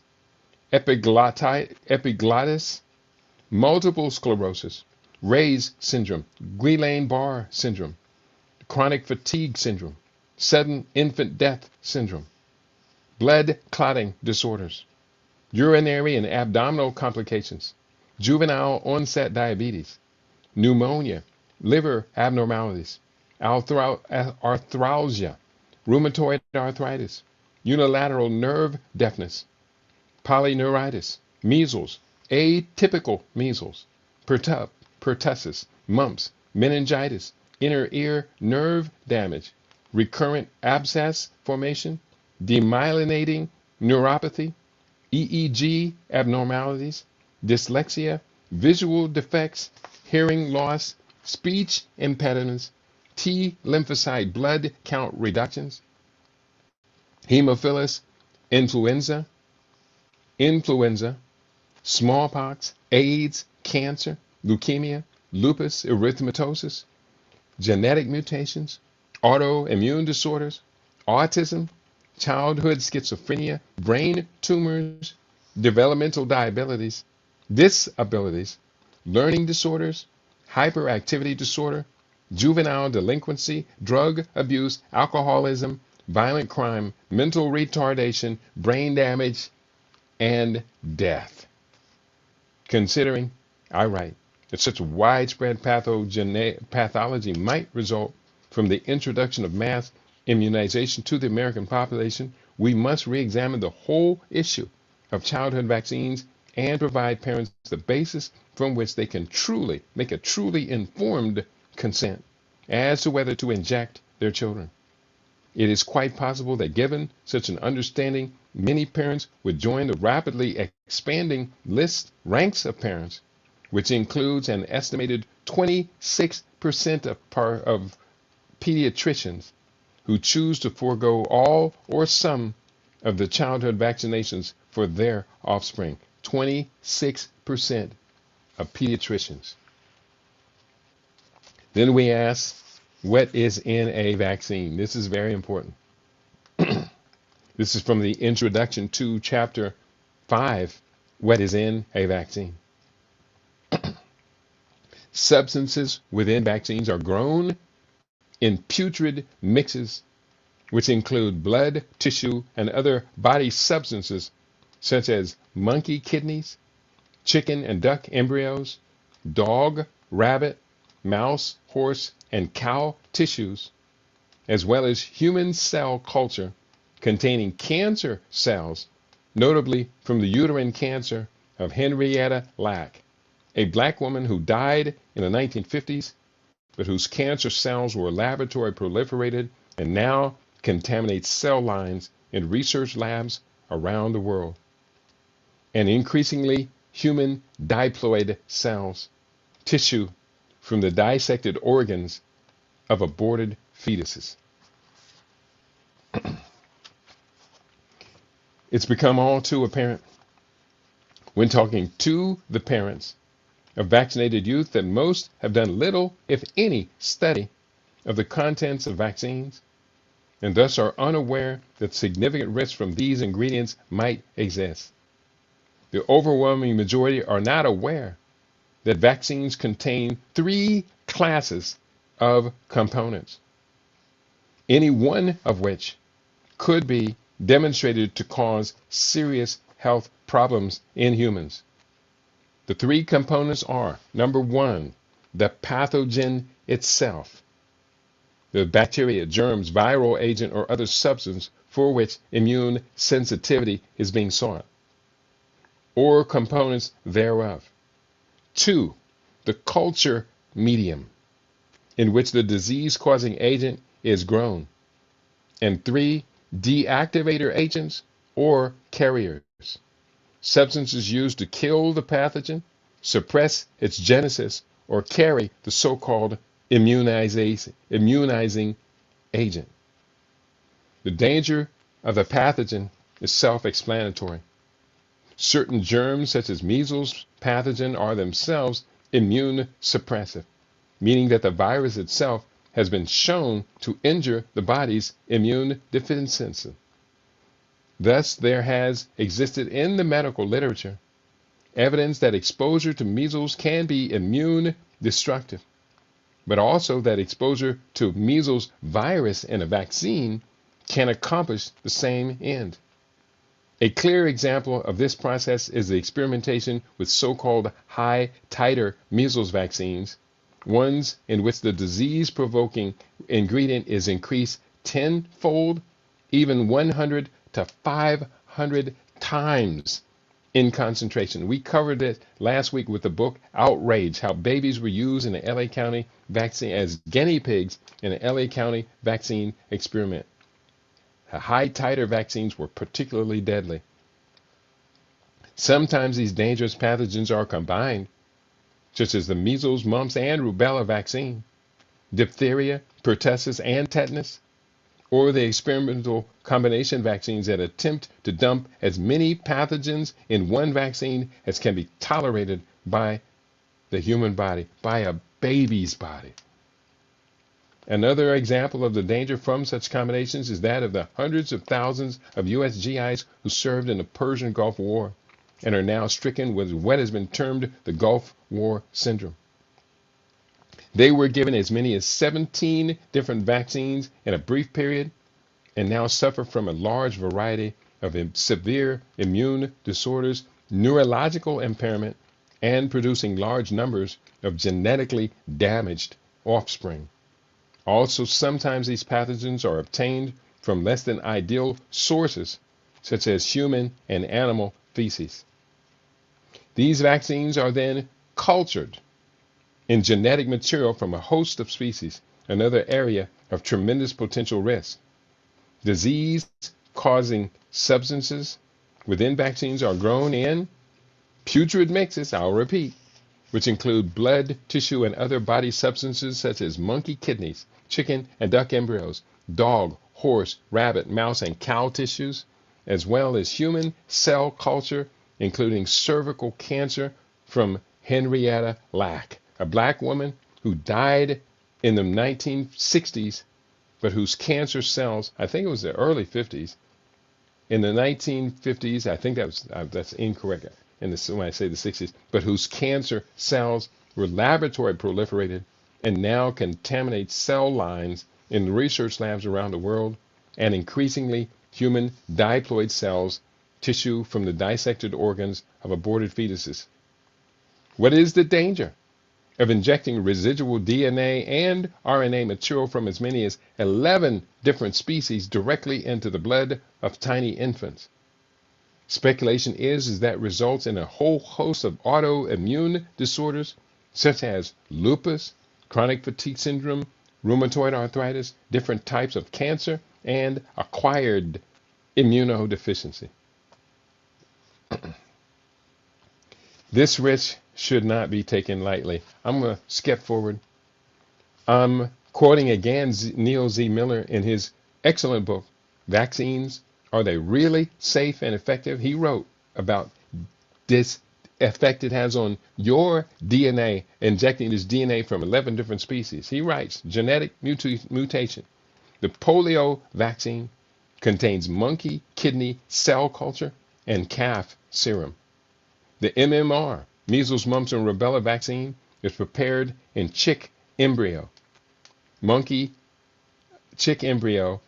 epiglottis, multiple sclerosis, Ray's syndrome, Guillain-Barré syndrome, chronic fatigue syndrome, sudden infant death syndrome, blood clotting disorders, urinary and abdominal complications, juvenile onset diabetes, pneumonia, liver abnormalities, arthralgia, rheumatoid arthritis, unilateral nerve deafness, polyneuritis, measles, atypical measles, pertussis, mumps, meningitis, inner ear nerve damage, recurrent abscess formation, demyelinating neuropathy, EEG abnormalities, dyslexia, visual defects, hearing loss, speech impediments, T lymphocyte blood count reductions, hemophilus influenza, smallpox, AIDS, cancer, leukemia, lupus erythematosus, genetic mutations, autoimmune disorders, autism, childhood schizophrenia, brain tumors, developmental disabilities, learning disorders, hyperactivity disorder, juvenile delinquency, drug abuse, alcoholism, violent crime, mental retardation, brain damage, and death. Considering, I write, that such widespread pathology might result from the introduction of mass immunization to the American population, we must re-examine the whole issue of childhood vaccines and provide parents the basis from which they can truly make a truly informed consent as to whether to inject their children. It is quite possible that given such an understanding, many parents would join the rapidly expanding ranks of parents, which includes an estimated 26% of pediatricians who choose to forego all or some of the childhood vaccinations for their offspring. 26% of pediatricians. Then we ask, what is in a vaccine? This is very important. This is from the introduction to chapter 5, what is in a vaccine. Substances within vaccines are grown in putrid mixes, which include blood, tissue, and other body substances such as monkey kidneys, chicken and duck embryos, dog, rabbit, mouse, horse, and cow tissues, as well as human cell culture containing cancer cells, notably from the uterine cancer of Henrietta Lack, a black woman who died in the 1950s, but whose cancer cells were laboratory proliferated and now contaminate cell lines in research labs around the world. And increasingly, human diploid cells, tissue from the dissected organs of aborted fetuses. It's become all too apparent when talking to the parents of vaccinated youth that most have done little, if any, study of the contents of vaccines, and thus are unaware that significant risks from these ingredients might exist. The overwhelming majority are not aware that vaccines contain 3 classes of components, any one of which could be demonstrated to cause serious health problems in humans. The 3 components are, number 1, the pathogen itself, the bacteria, germs, viral agent, or other substance for which immune sensitivity is being sought, or components thereof. 2, the culture medium in which the disease-causing agent is grown. And 3, deactivator agents or carriers, substances used to kill the pathogen, suppress its genesis, or carry the so-called immunizing agent. The danger of the pathogen is self-explanatory. Certain germs, such as measles pathogen, are themselves immune suppressive, meaning that the virus itself has been shown to injure the body's immune defenses. Thus, there has existed in the medical literature evidence that exposure to measles can be immune destructive, but also that exposure to measles virus in a vaccine can accomplish the same end. A clear example of this process is the experimentation with so-called high-titer measles vaccines, ones in which the disease-provoking ingredient is increased tenfold, even 100 to 500 times in concentration. We covered it last week with the book Outrage, how babies were used in the LA County vaccine as guinea pigs in an LA County vaccine experiment. High-titer vaccines were particularly deadly. Sometimes these dangerous pathogens are combined, such as the measles, mumps, and rubella vaccine, diphtheria, pertussis, and tetanus, or the experimental combination vaccines that attempt to dump as many pathogens in one vaccine as can be tolerated by the human body, by a baby's body. Another example of the danger from such combinations is that of the hundreds of thousands of U.S. GIs who served in the Persian Gulf War and are now stricken with what has been termed the Gulf War syndrome. They were given as many as 17 different vaccines in a brief period and now suffer from a large variety of severe immune disorders, neurological impairment, and producing large numbers of genetically damaged offspring. Also, sometimes these pathogens are obtained from less than ideal sources, such as human and animal feces. These vaccines are then cultured in genetic material from a host of species, another area of tremendous potential risk. Disease-causing substances within vaccines are grown in putrid mixes, I'll repeat, which include blood, tissue, and other body substances such as monkey kidneys, chicken and duck embryos, dog, horse, rabbit, mouse, and cow tissues, as well as human cell culture, including cervical cancer from Henrietta Lack, a black woman who died in the 1960s, but whose cancer cells, I think it was the early 50s, in the 1950s, I think that's incorrect when I say the 60s, but whose cancer cells were laboratory proliferated and now contaminate cell lines in research labs around the world, and increasingly human diploid cells, tissue from the dissected organs of aborted fetuses. What is the danger of injecting residual DNA and RNA material from as many as 11 different species directly into the blood of tiny infants? Speculation is that results in a whole host of autoimmune disorders such as lupus, chronic fatigue syndrome, rheumatoid arthritis, different types of cancer, and acquired immunodeficiency. This risk should not be taken lightly. I'm going to skip forward. I'm quoting again Neil Z. Miller in his excellent book, Vaccines, Are They Really Safe and Effective? He wrote about this effect it has on your DNA, injecting this DNA from 11 different species. He writes, genetic mutation. The polio vaccine contains monkey kidney cell culture and calf serum. The MMR, measles, mumps, and rubella vaccine, is prepared in chick embryo. Chick embryo,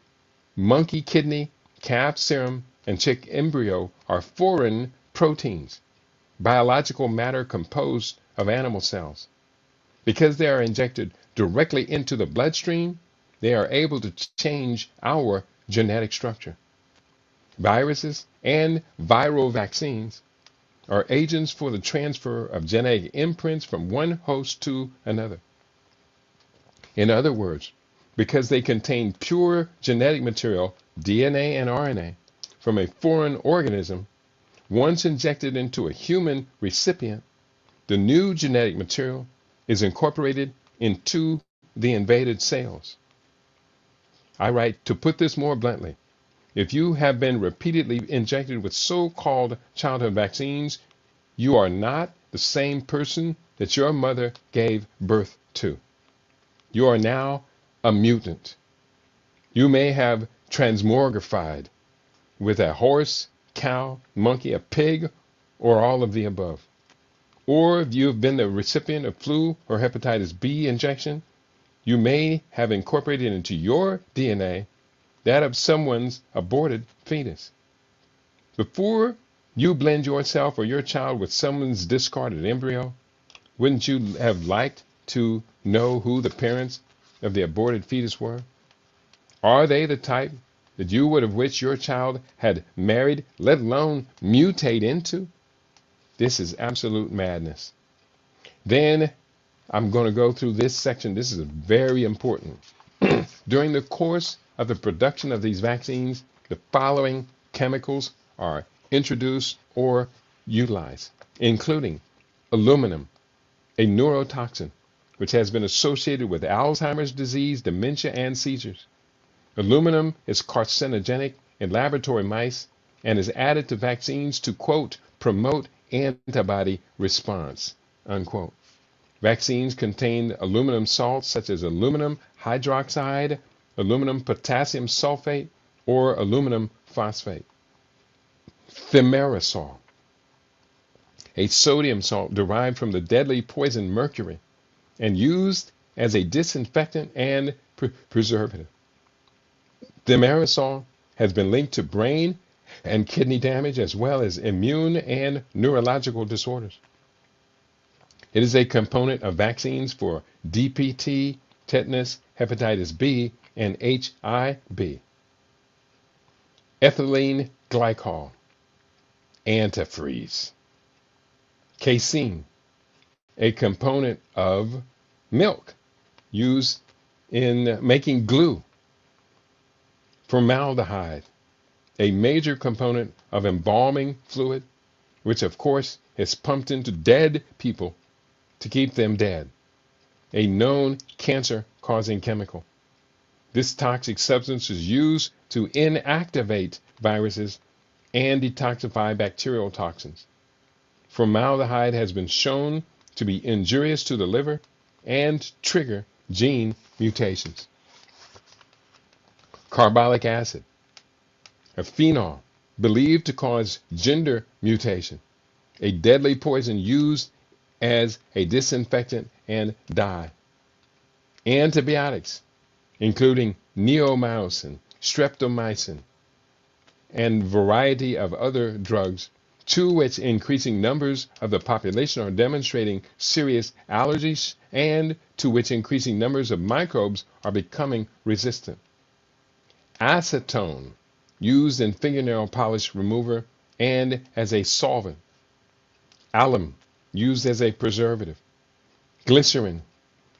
monkey kidney, calf serum, and chick embryo are foreign proteins, biological matter composed of animal cells. Because they are injected directly into the bloodstream, they are able to change our genetic structure. Viruses and viral vaccines are agents for the transfer of genetic imprints from one host to another. In other words, because they contain pure genetic material, DNA and RNA, from a foreign organism, once injected into a human recipient, the new genetic material is incorporated into the invaded cells. I write, to put this more bluntly, if you have been repeatedly injected with so-called childhood vaccines, you are not the same person that your mother gave birth to. You are now a mutant. You may have transmogrified with a horse, cow, monkey, a pig, or all of the above. Or if you have been the recipient of flu or hepatitis B injection, you may have incorporated into your DNA that of someone's aborted fetus. Before you blend yourself or your child with someone's discarded embryo, wouldn't you have liked to know who the parents of the aborted fetus were? Are they the type that you would have wished your child had married, let alone mutate into? This is absolute madness. Then I'm going to go through this section. This is very important. During the course of the production of these vaccines, the following chemicals are introduced or utilized, including aluminum, a neurotoxin, which has been associated with Alzheimer's disease, dementia, and seizures. Aluminum is carcinogenic in laboratory mice and is added to vaccines to, quote, promote antibody response, unquote. Vaccines contain aluminum salts such as aluminum hydroxide, aluminum potassium sulfate, or aluminum phosphate. Thimerosal, a sodium salt derived from the deadly poison mercury and used as a disinfectant and preservative. Thimerosal has been linked to brain and kidney damage as well as immune and neurological disorders. It is a component of vaccines for DPT, tetanus, hepatitis B, and HIV. Ethylene glycol, antifreeze. Casein, a component of milk used in making glue. Formaldehyde, a major component of embalming fluid, which of course is pumped into dead people to keep them dead, a known cancer-causing chemical. This toxic substance is used to inactivate viruses and detoxify bacterial toxins. Formaldehyde has been shown to be injurious to the liver and trigger gene mutations. Carbolic acid, a phenol believed to cause gender mutation, a deadly poison used as a disinfectant and dye. Antibiotics, including neomycin, streptomycin, and variety of other drugs, to which increasing numbers of the population are demonstrating serious allergies and to which increasing numbers of microbes are becoming resistant. Acetone, used in fingernail polish remover and as a solvent. Alum, used as a preservative. Glycerin,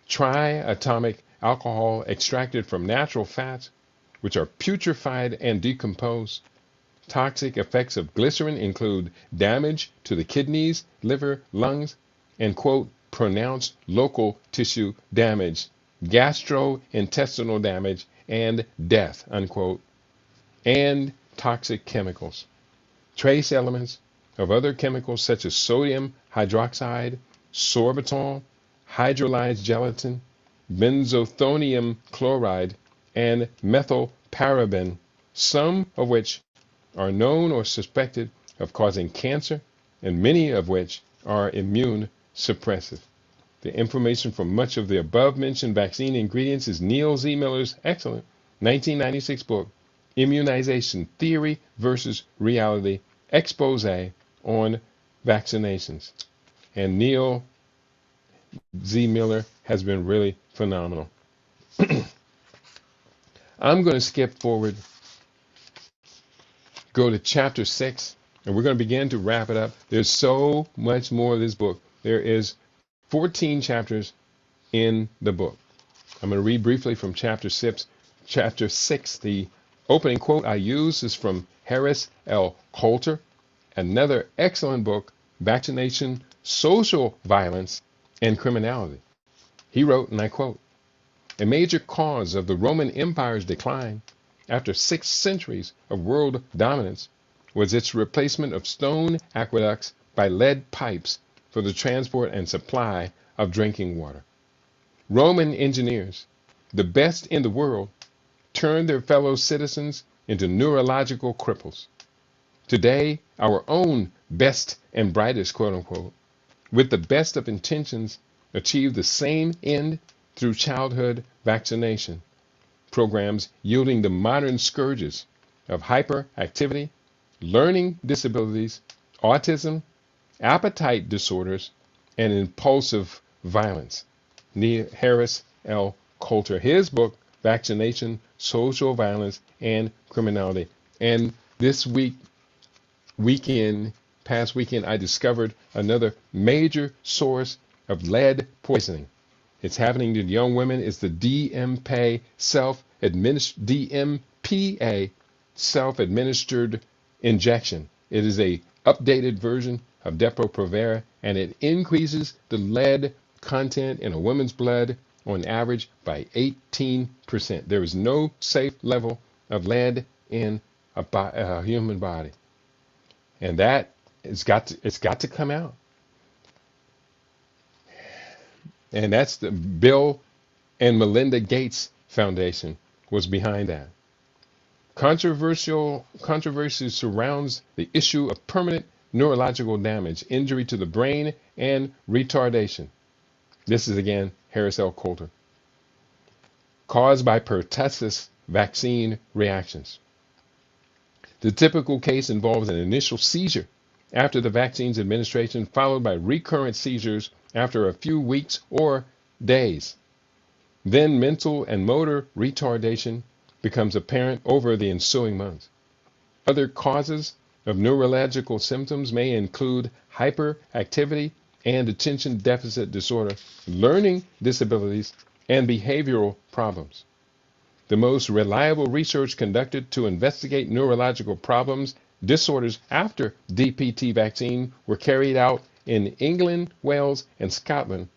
triatomic alcohol extracted from natural fats, which are putrefied and decomposed. Toxic effects of glycerin include damage to the kidneys, liver, lungs, and, quote, pronounced local tissue damage, gastrointestinal damage, and death, unquote, and toxic chemicals. Trace elements of other chemicals such as sodium hydroxide, sorbitol, hydrolyzed gelatin, benzothonium chloride, and methylparaben, some of which are known or suspected of causing cancer, and many of which are immune suppressive. The information from much of the above-mentioned vaccine ingredients is Neil Z. Miller's excellent 1996 book, Immunization Theory versus Reality, Expose on Vaccinations. And Neil Z. Miller has been really phenomenal. I'm going to skip forward, go to chapter 6, and we're going to begin to wrap it up. There's so much more of this book. There is 14 chapters in the book. I'm going to read briefly from chapter 6. Chapter 6, the opening quote I use is from Harris L. Coulter, another excellent book, Vaccination, Social Violence, and Criminality. He wrote, and I quote, "A major cause of the Roman Empire's decline after 6 centuries of world dominance was its replacement of stone aqueducts by lead pipes for the transport and supply of drinking water. Roman engineers, the best in the world, turned their fellow citizens into neurological cripples. Today, our own best and brightest, quote unquote, with the best of intentions, achieve the same end through childhood vaccination programs, yielding the modern scourges of hyperactivity, learning disabilities, autism, appetite disorders, and impulsive violence." Harris L. Coulter, his book, Vaccination, Social Violence, and Criminality. And this past weekend, I discovered another major source of lead poisoning. It's happening to young women. It's the DMPA self-administered injection. It is a updated version of Depo-Provera, and it increases the lead content in a woman's blood on average by 18%. There is no safe level of lead in a human body, and that it's got to come out. And that's the Bill and Melinda Gates Foundation was behind that. Controversy surrounds the issue of permanent neurological damage, injury to the brain, and retardation. This is again Harris L. Coulter. Caused by pertussis vaccine reactions. The typical case involves an initial seizure after the vaccine's administration, followed by recurrent seizures after a few weeks or days. Then mental and motor retardation becomes apparent over the ensuing months. Other causes of neurological symptoms may include hyperactivity and attention deficit disorder, learning disabilities, and behavioral problems. The most reliable research conducted to investigate neurological problems, disorders after DPT vaccine were carried out in England, Wales, and Scotland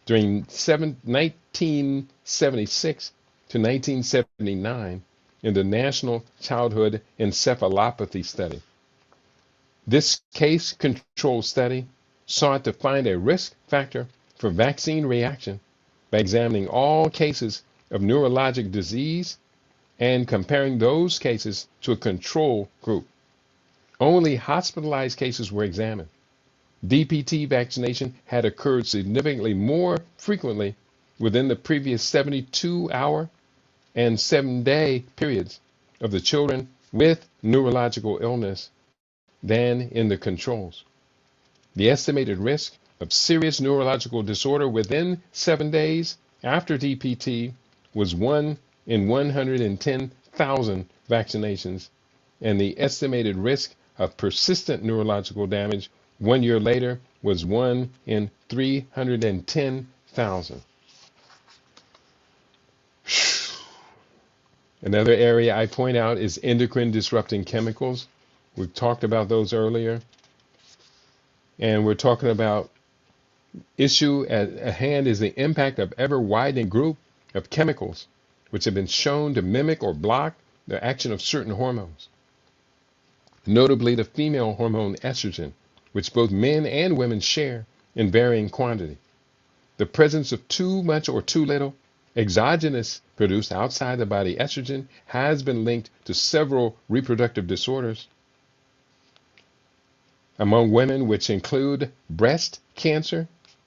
during 1976 to 1979 in the National Childhood Encephalopathy Study. This case control study sought to find a risk factor for vaccine reaction by examining all cases of neurologic disease and comparing those cases to a control group. Only hospitalized cases were examined. DPT vaccination had occurred significantly more frequently within the previous 72-hour and 7-day periods of the children with neurological illness than in the controls. The estimated risk of serious neurological disorder within 7 days after DPT was 1 in 110,000 vaccinations, and the estimated risk of persistent neurological damage 1 year later was 1 in 310,000. Another area I point out is endocrine disrupting chemicals. We've talked about those earlier. And we're talking about issue at hand is the impact of ever-widening group of chemicals which have been shown to mimic or block the action of certain hormones. Notably the female hormone estrogen, which both men and women share in varying quantity. The presence of too much or too little exogenous produced outside the body estrogen has been linked to several reproductive disorders among women, which include breast cancer,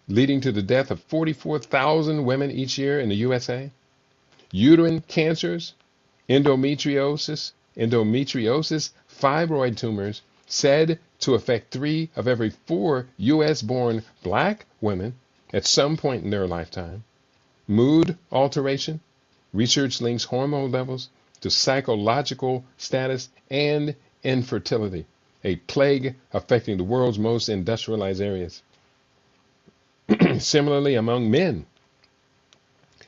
leading to the death of 44,000 women each year in the USA, uterine cancers, endometriosis, fibroid tumors, said to affect 3 of every 4 US-born black women at some point in their lifetime, mood alteration, research links hormone levels to psychological status, and infertility, a plague affecting the world's most industrialized areas. Similarly, among men,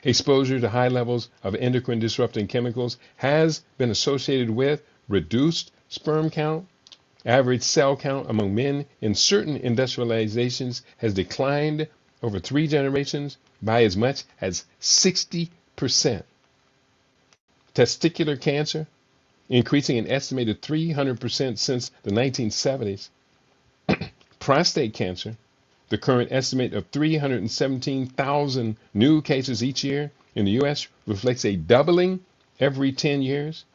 exposure to high levels of endocrine disrupting chemicals has been associated with reduced sperm count. Average cell count among men in certain industrializations has declined over 3 generations by as much as 60%. Testicular cancer increasing an estimated 300% since the 1970s. Prostate cancer, the current estimate of 317,000 new cases each year in the U.S. reflects a doubling every 10 years.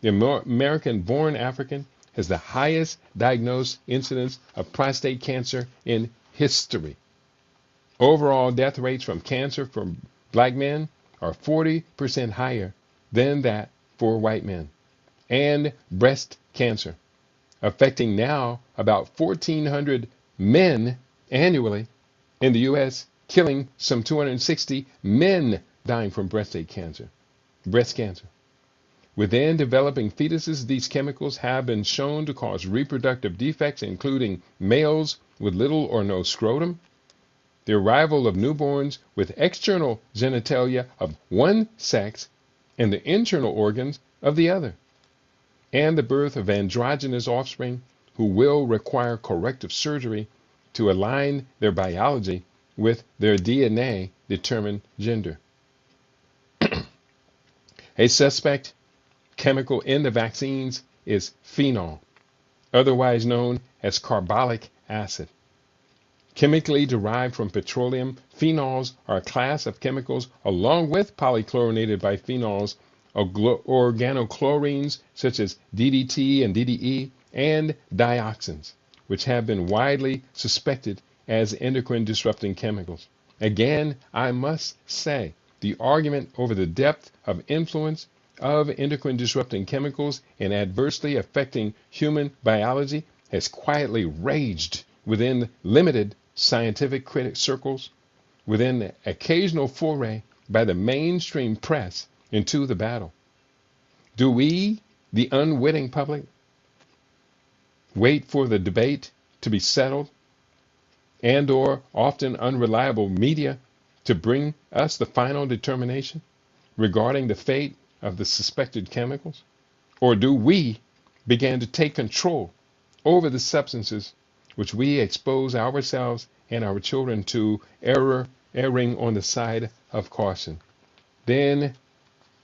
The American-born African has the highest diagnosed incidence of prostate cancer in history. Overall death rates from cancer for black men are 40% higher than that for white men. And breast cancer, affecting now about 1,400 men annually in the U.S., killing some 260 men dying from breast cancer. Within developing fetuses, these chemicals have been shown to cause reproductive defects, including males with little or no scrotum, the arrival of newborns with external genitalia of one sex and the internal organs of the other, and the birth of androgynous offspring who will require corrective surgery to align their biology with their DNA-determined gender. A suspect chemical in the vaccines is phenol, otherwise known as carbolic acid. Chemically derived from petroleum, phenols are a class of chemicals along with polychlorinated biphenyls, organochlorines such as DDT and DDE, and dioxins, which have been widely suspected as endocrine disrupting chemicals. Again, I must say, the argument over the depth of influence of endocrine disrupting chemicals in adversely affecting human biology has quietly raged within limited scientific critic circles, within the occasional foray by the mainstream press into the battle. Do we, the unwitting public, wait for the debate to be settled and or often unreliable media to bring us the final determination regarding the fate of the suspected chemicals? Or do we begin to take control over the substances which we expose ourselves and our children to, erring on the side of caution? Then,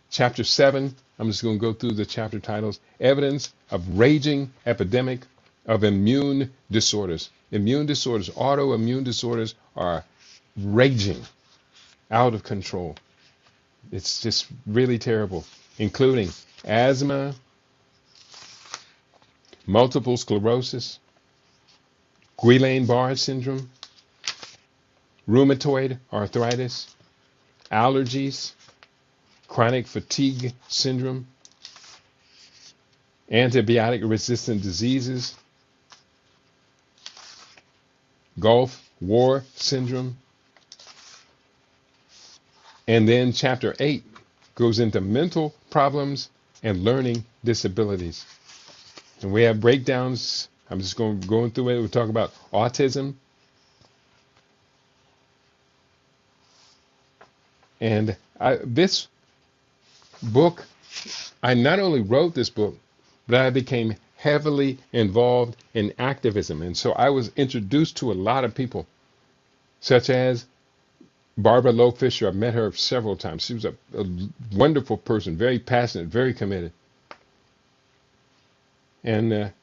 chapter 7, I'm just going to go through the chapter titles. Evidence of raging epidemic of immune disorders. Immune disorders, autoimmune disorders are raging out of control. It's just really terrible, including asthma, multiple sclerosis, Guillain-Barré syndrome, rheumatoid arthritis, allergies, chronic fatigue syndrome, antibiotic-resistant diseases, Gulf War syndrome. And then chapter 8 goes into mental problems and learning disabilities. And we have breakdowns. I'm just going through it. We'll talk about autism. And this book, I not only wrote this book, but I became heavily involved in activism. And so I was introduced to a lot of people, such as Barbara Lowe Fisher. I've met her several times. She was a wonderful person, very passionate, very committed. And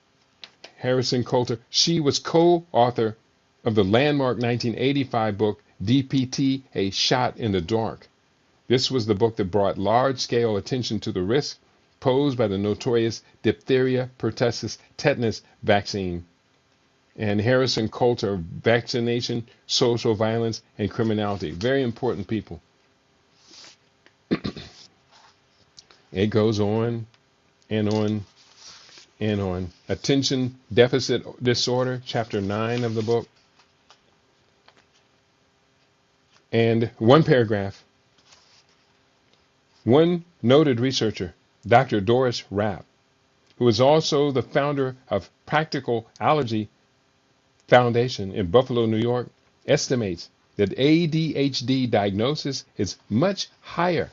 Harrison Coulter, she was co-author of the landmark 1985 book, DPT, A Shot in the Dark. This was the book that brought large-scale attention to the risk posed by the notorious diphtheria, pertussis, tetanus vaccine. And Harrison Coulter, vaccination, social violence, and criminality. Very important people. It goes on and on and on. Attention deficit disorder, chapter 9 of the book. And one paragraph. One noted researcher, Dr. Doris Rapp, who is also the founder of Practical Allergy Foundation in Buffalo, New York, estimates that ADHD diagnosis is much higher,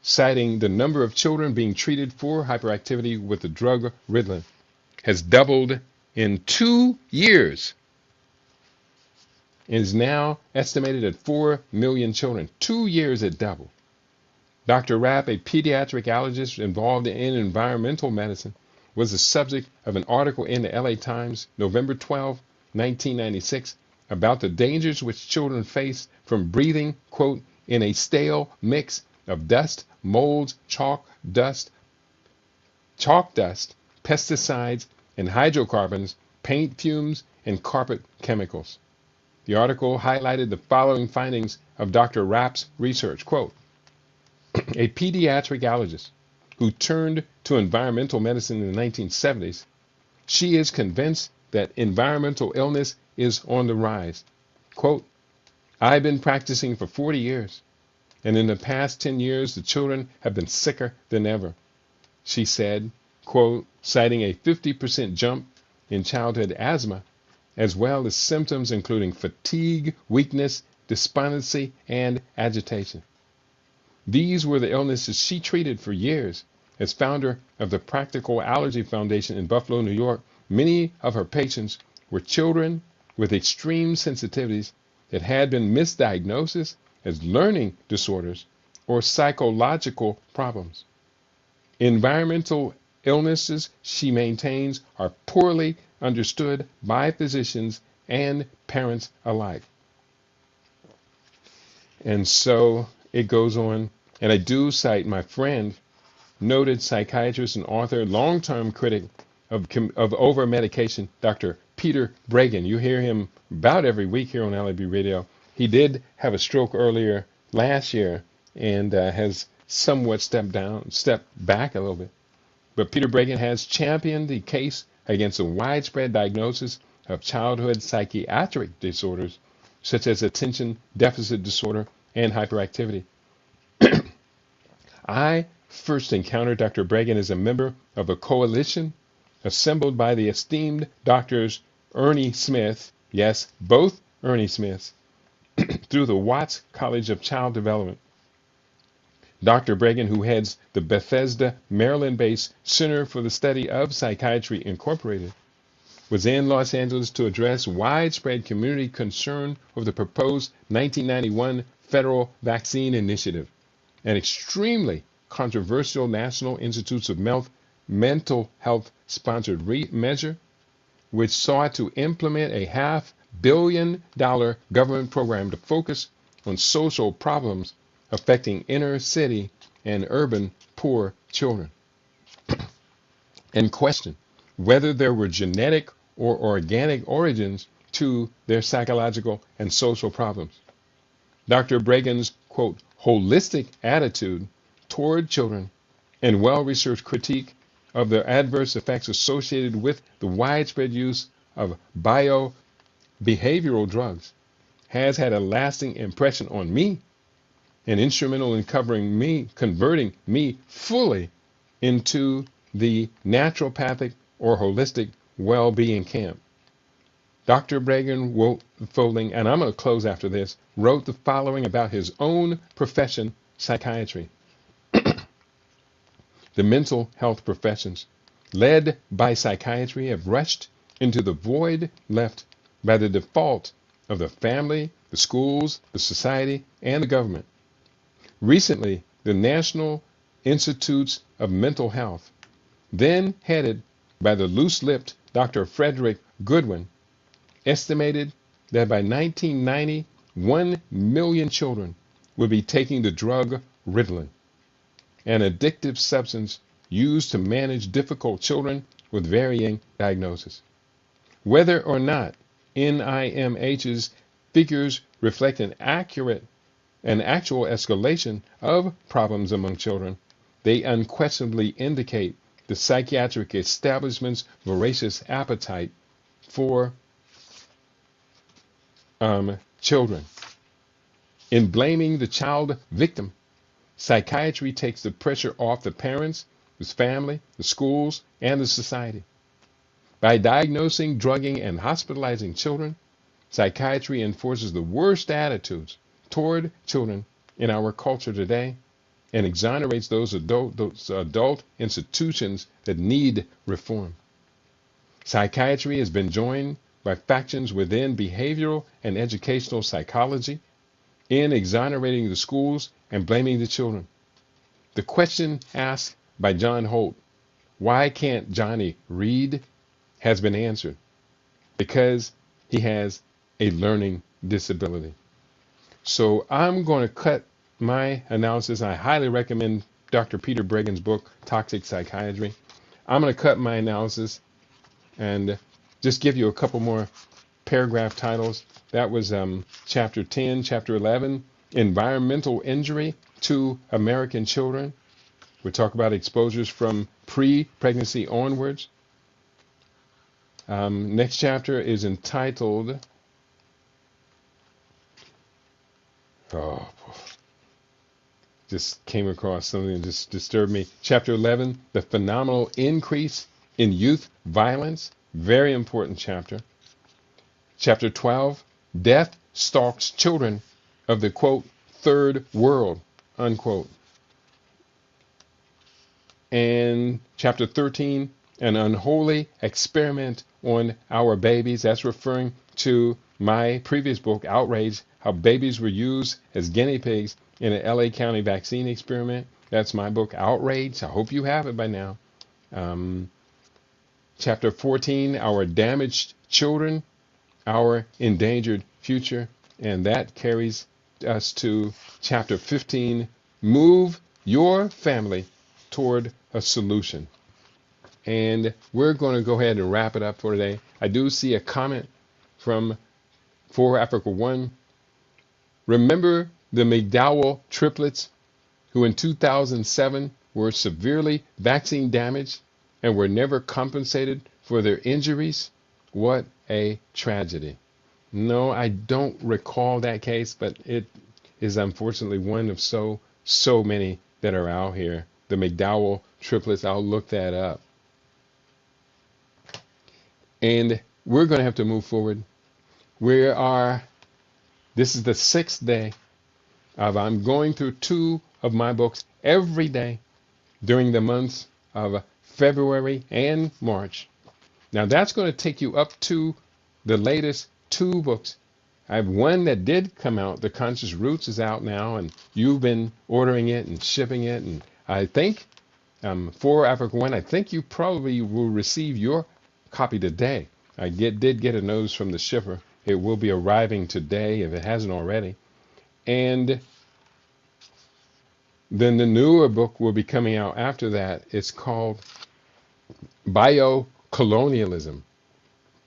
citing the number of children being treated for hyperactivity with the drug Ritalin has doubled in 2 years and is now estimated at 4 million children. 2 years it doubled. Dr. Rapp, a pediatric allergist involved in environmental medicine, was the subject of an article in the LA Times, November 12, 1996, about the dangers which children face from breathing, quote, in a stale mix of dust, molds, chalk dust, pesticides, and hydrocarbons, paint fumes, and carpet chemicals. The article highlighted the following findings of Dr. Rapp's research, quote, a pediatric allergist who turned to environmental medicine in the 1970s, she is convinced that environmental illness is on the rise. Quote, I've been practicing for 40 years, and in the past 10 years, the children have been sicker than ever, she said, quote, citing a 50% jump in childhood asthma, as well as symptoms including fatigue, weakness, despondency, and agitation. These were the illnesses she treated for years. As founder of the Practical Allergy Foundation in Buffalo, New York, many of her patients were children with extreme sensitivities that had been misdiagnosed as learning disorders or psychological problems. Environmental illnesses, she maintains, are poorly understood by physicians and parents alike. And so it goes on. And I do cite my friend, noted psychiatrist and author, long-term critic of over-medication, Dr. Peter Breggin. You hear him about every week here on LAB Radio. He did have a stroke earlier last year and has somewhat stepped back a little bit. But Peter Breggin has championed the case against a widespread diagnosis of childhood psychiatric disorders, such as attention deficit disorder and hyperactivity. I first encountered Dr. Breggin as a member of a coalition assembled by the esteemed doctors Ernie Smith, yes, both Ernie Smiths, through the Watts College of Child Development. Dr. Bregan, who heads the Bethesda, Maryland-based Center for the Study of Psychiatry Incorporated, was in Los Angeles to address widespread community concern over the proposed 1991 federal vaccine initiative, an extremely controversial National Institutes of Mental Health sponsored measure, which sought to implement a $500 million government program to focus on social problems affecting inner city and urban poor children, and question whether there were genetic or organic origins to their psychological and social problems. Dr. Bregan's, quote, holistic attitude toward children and well-researched critique of the adverse effects associated with the widespread use of behavioral drugs has had a lasting impression on me and instrumental in converting me fully into the naturopathic or holistic well-being camp. Dr. Bregan wrote the following, and I'm going to close after this, wrote the following about his own profession, psychiatry. The mental health professions, led by psychiatry, have rushed into the void left by the default of the family, the schools, the society, and the government. Recently, the National Institutes of Mental Health, then headed by the loose-lipped Dr. Frederick Goodwin, estimated that by 1990, 1 million children would be taking the drug Ritalin, an addictive substance used to manage difficult children with varying diagnoses. Whether or not NIMH's figures reflect an actual escalation of problems among children, they unquestionably indicate the psychiatric establishment's voracious appetite for children. In blaming the child victim, psychiatry takes the pressure off the parents, the family, the schools, and the society. By diagnosing, drugging, and hospitalizing children, psychiatry enforces the worst attitudes toward children in our culture today and exonerates those adult institutions that need reform. Psychiatry has been joined by factions within behavioral and educational psychology in exonerating the schools and blaming the children. The question asked by John Holt, why can't Johnny read, has been answered. Because he has a learning disability. So I'm going to cut my analysis. I highly recommend Dr. Peter Bregan's book, Toxic Psychiatry. I'm going to cut my analysis and just give you a couple more paragraph titles. That was chapter 10, chapter 11, environmental injury to American children. We talk about exposures from pre-pregnancy onwards. Next chapter is entitled, just came across something that just disturbed me. Chapter 11, the phenomenal increase in youth violence. Very important chapter. Chapter 12, death stalks children of the, quote, third world, unquote. And chapter 13, an unholy experiment on our babies. That's referring to my previous book, Outrage, how babies were used as guinea pigs in an LA County vaccine experiment. That's my book, Outrage. I hope you have it by now. Chapter 14, our damaged children, our endangered future. And that carries us to chapter 15, move your family toward a solution. And we're going to go ahead and wrap it up for today. I do see a comment from For Africa One. Remember the McDowell triplets who in 2007 were severely vaccine damaged and were never compensated for their injuries? What a tragedy. No, I don't recall that case, but it is unfortunately one of so many that are out here. The McDowell triplets, I'll look that up. And we're going to have to move forward. This is the 6th day of I'm going through 2 of my books every day during the months of February and March. Now that's going to take you up to the latest two books. I have one that did come out. The Conscious Roots is out now, and you've been ordering it and shipping it. And I think for Africa One, I think you probably will receive your copy today. I did get a notice from the shipper. It will be arriving today if it hasn't already. And then the newer book will be coming out after that. It's called Biocolonialism,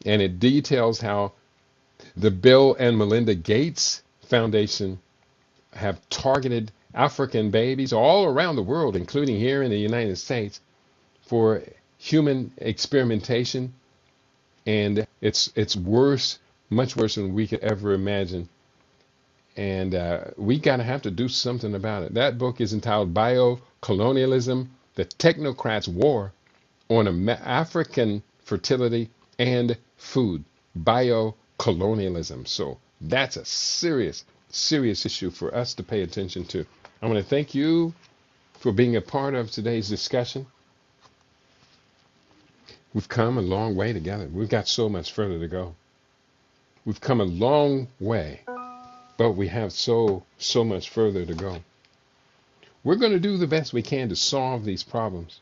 and it details how the Bill and Melinda Gates Foundation have targeted African babies all around the world, including here in the United States, for human experimentation. And it's worse, much worse than we could ever imagine. And we gotta have to do something about it. That book is entitled Biocolonialism: The Technocrats' War on African Fertility and Food. Biocolonialism. So that's a serious, serious issue for us to pay attention to. I want to thank you for being a part of today's discussion. We've come a long way together. We've got so much further to go. We've come a long way, but we have so much further to go. We're going to do the best we can to solve these problems,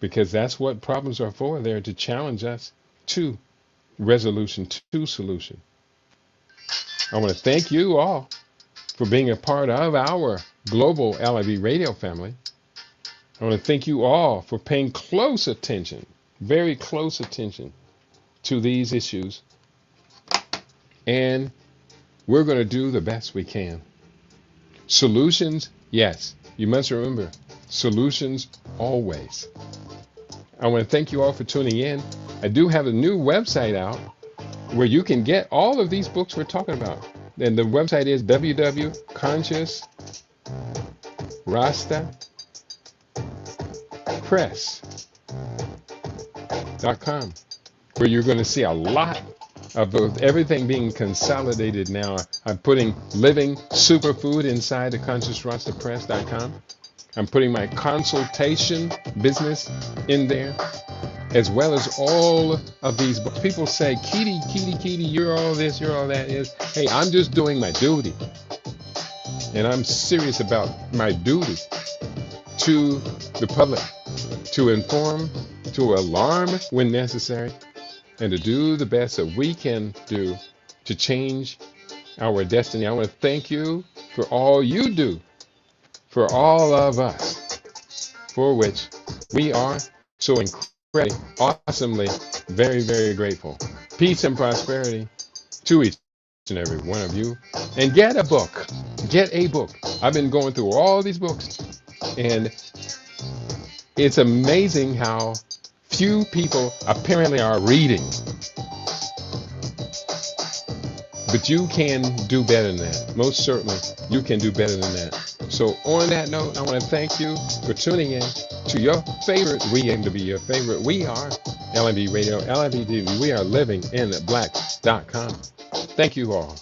because that's what problems are for. They're to challenge us to resolution, to solution. I want to thank you all for being a part of our global LIB radio family. I want to thank you all for paying close attention, very close attention to these issues. And we're going to do the best we can. Solutions, yes. You must remember, solutions always. I want to thank you all for tuning in. I do have a new website out where you can get all of these books we're talking about. And the website is www.consciousrastapress.com, where you're going to see a lot of everything being consolidated now. I'm putting living superfood inside the consciousrastapress.com. I'm putting my consultation business in there, as well as all of these books. People say, Keidi, you're all this, you're all that. Hey, I'm just doing my duty. And I'm serious about my duty to the public, to inform, to alarm when necessary, and to do the best that we can do to change our destiny. I want to thank you for all you do for all of us, for which we are so incredibly, awesomely, very, very grateful. Peace and prosperity to each and every one of you. And get a book. Get a book. I've been going through all these books, and it's amazing how few people apparently are reading. But you can do better than that. Most certainly, you can do better than that. So on that note, I want to thank you for tuning in to your favorite. We aim to be your favorite. We are LIB Radio, LIB TV. We are living in black.com. Thank you all.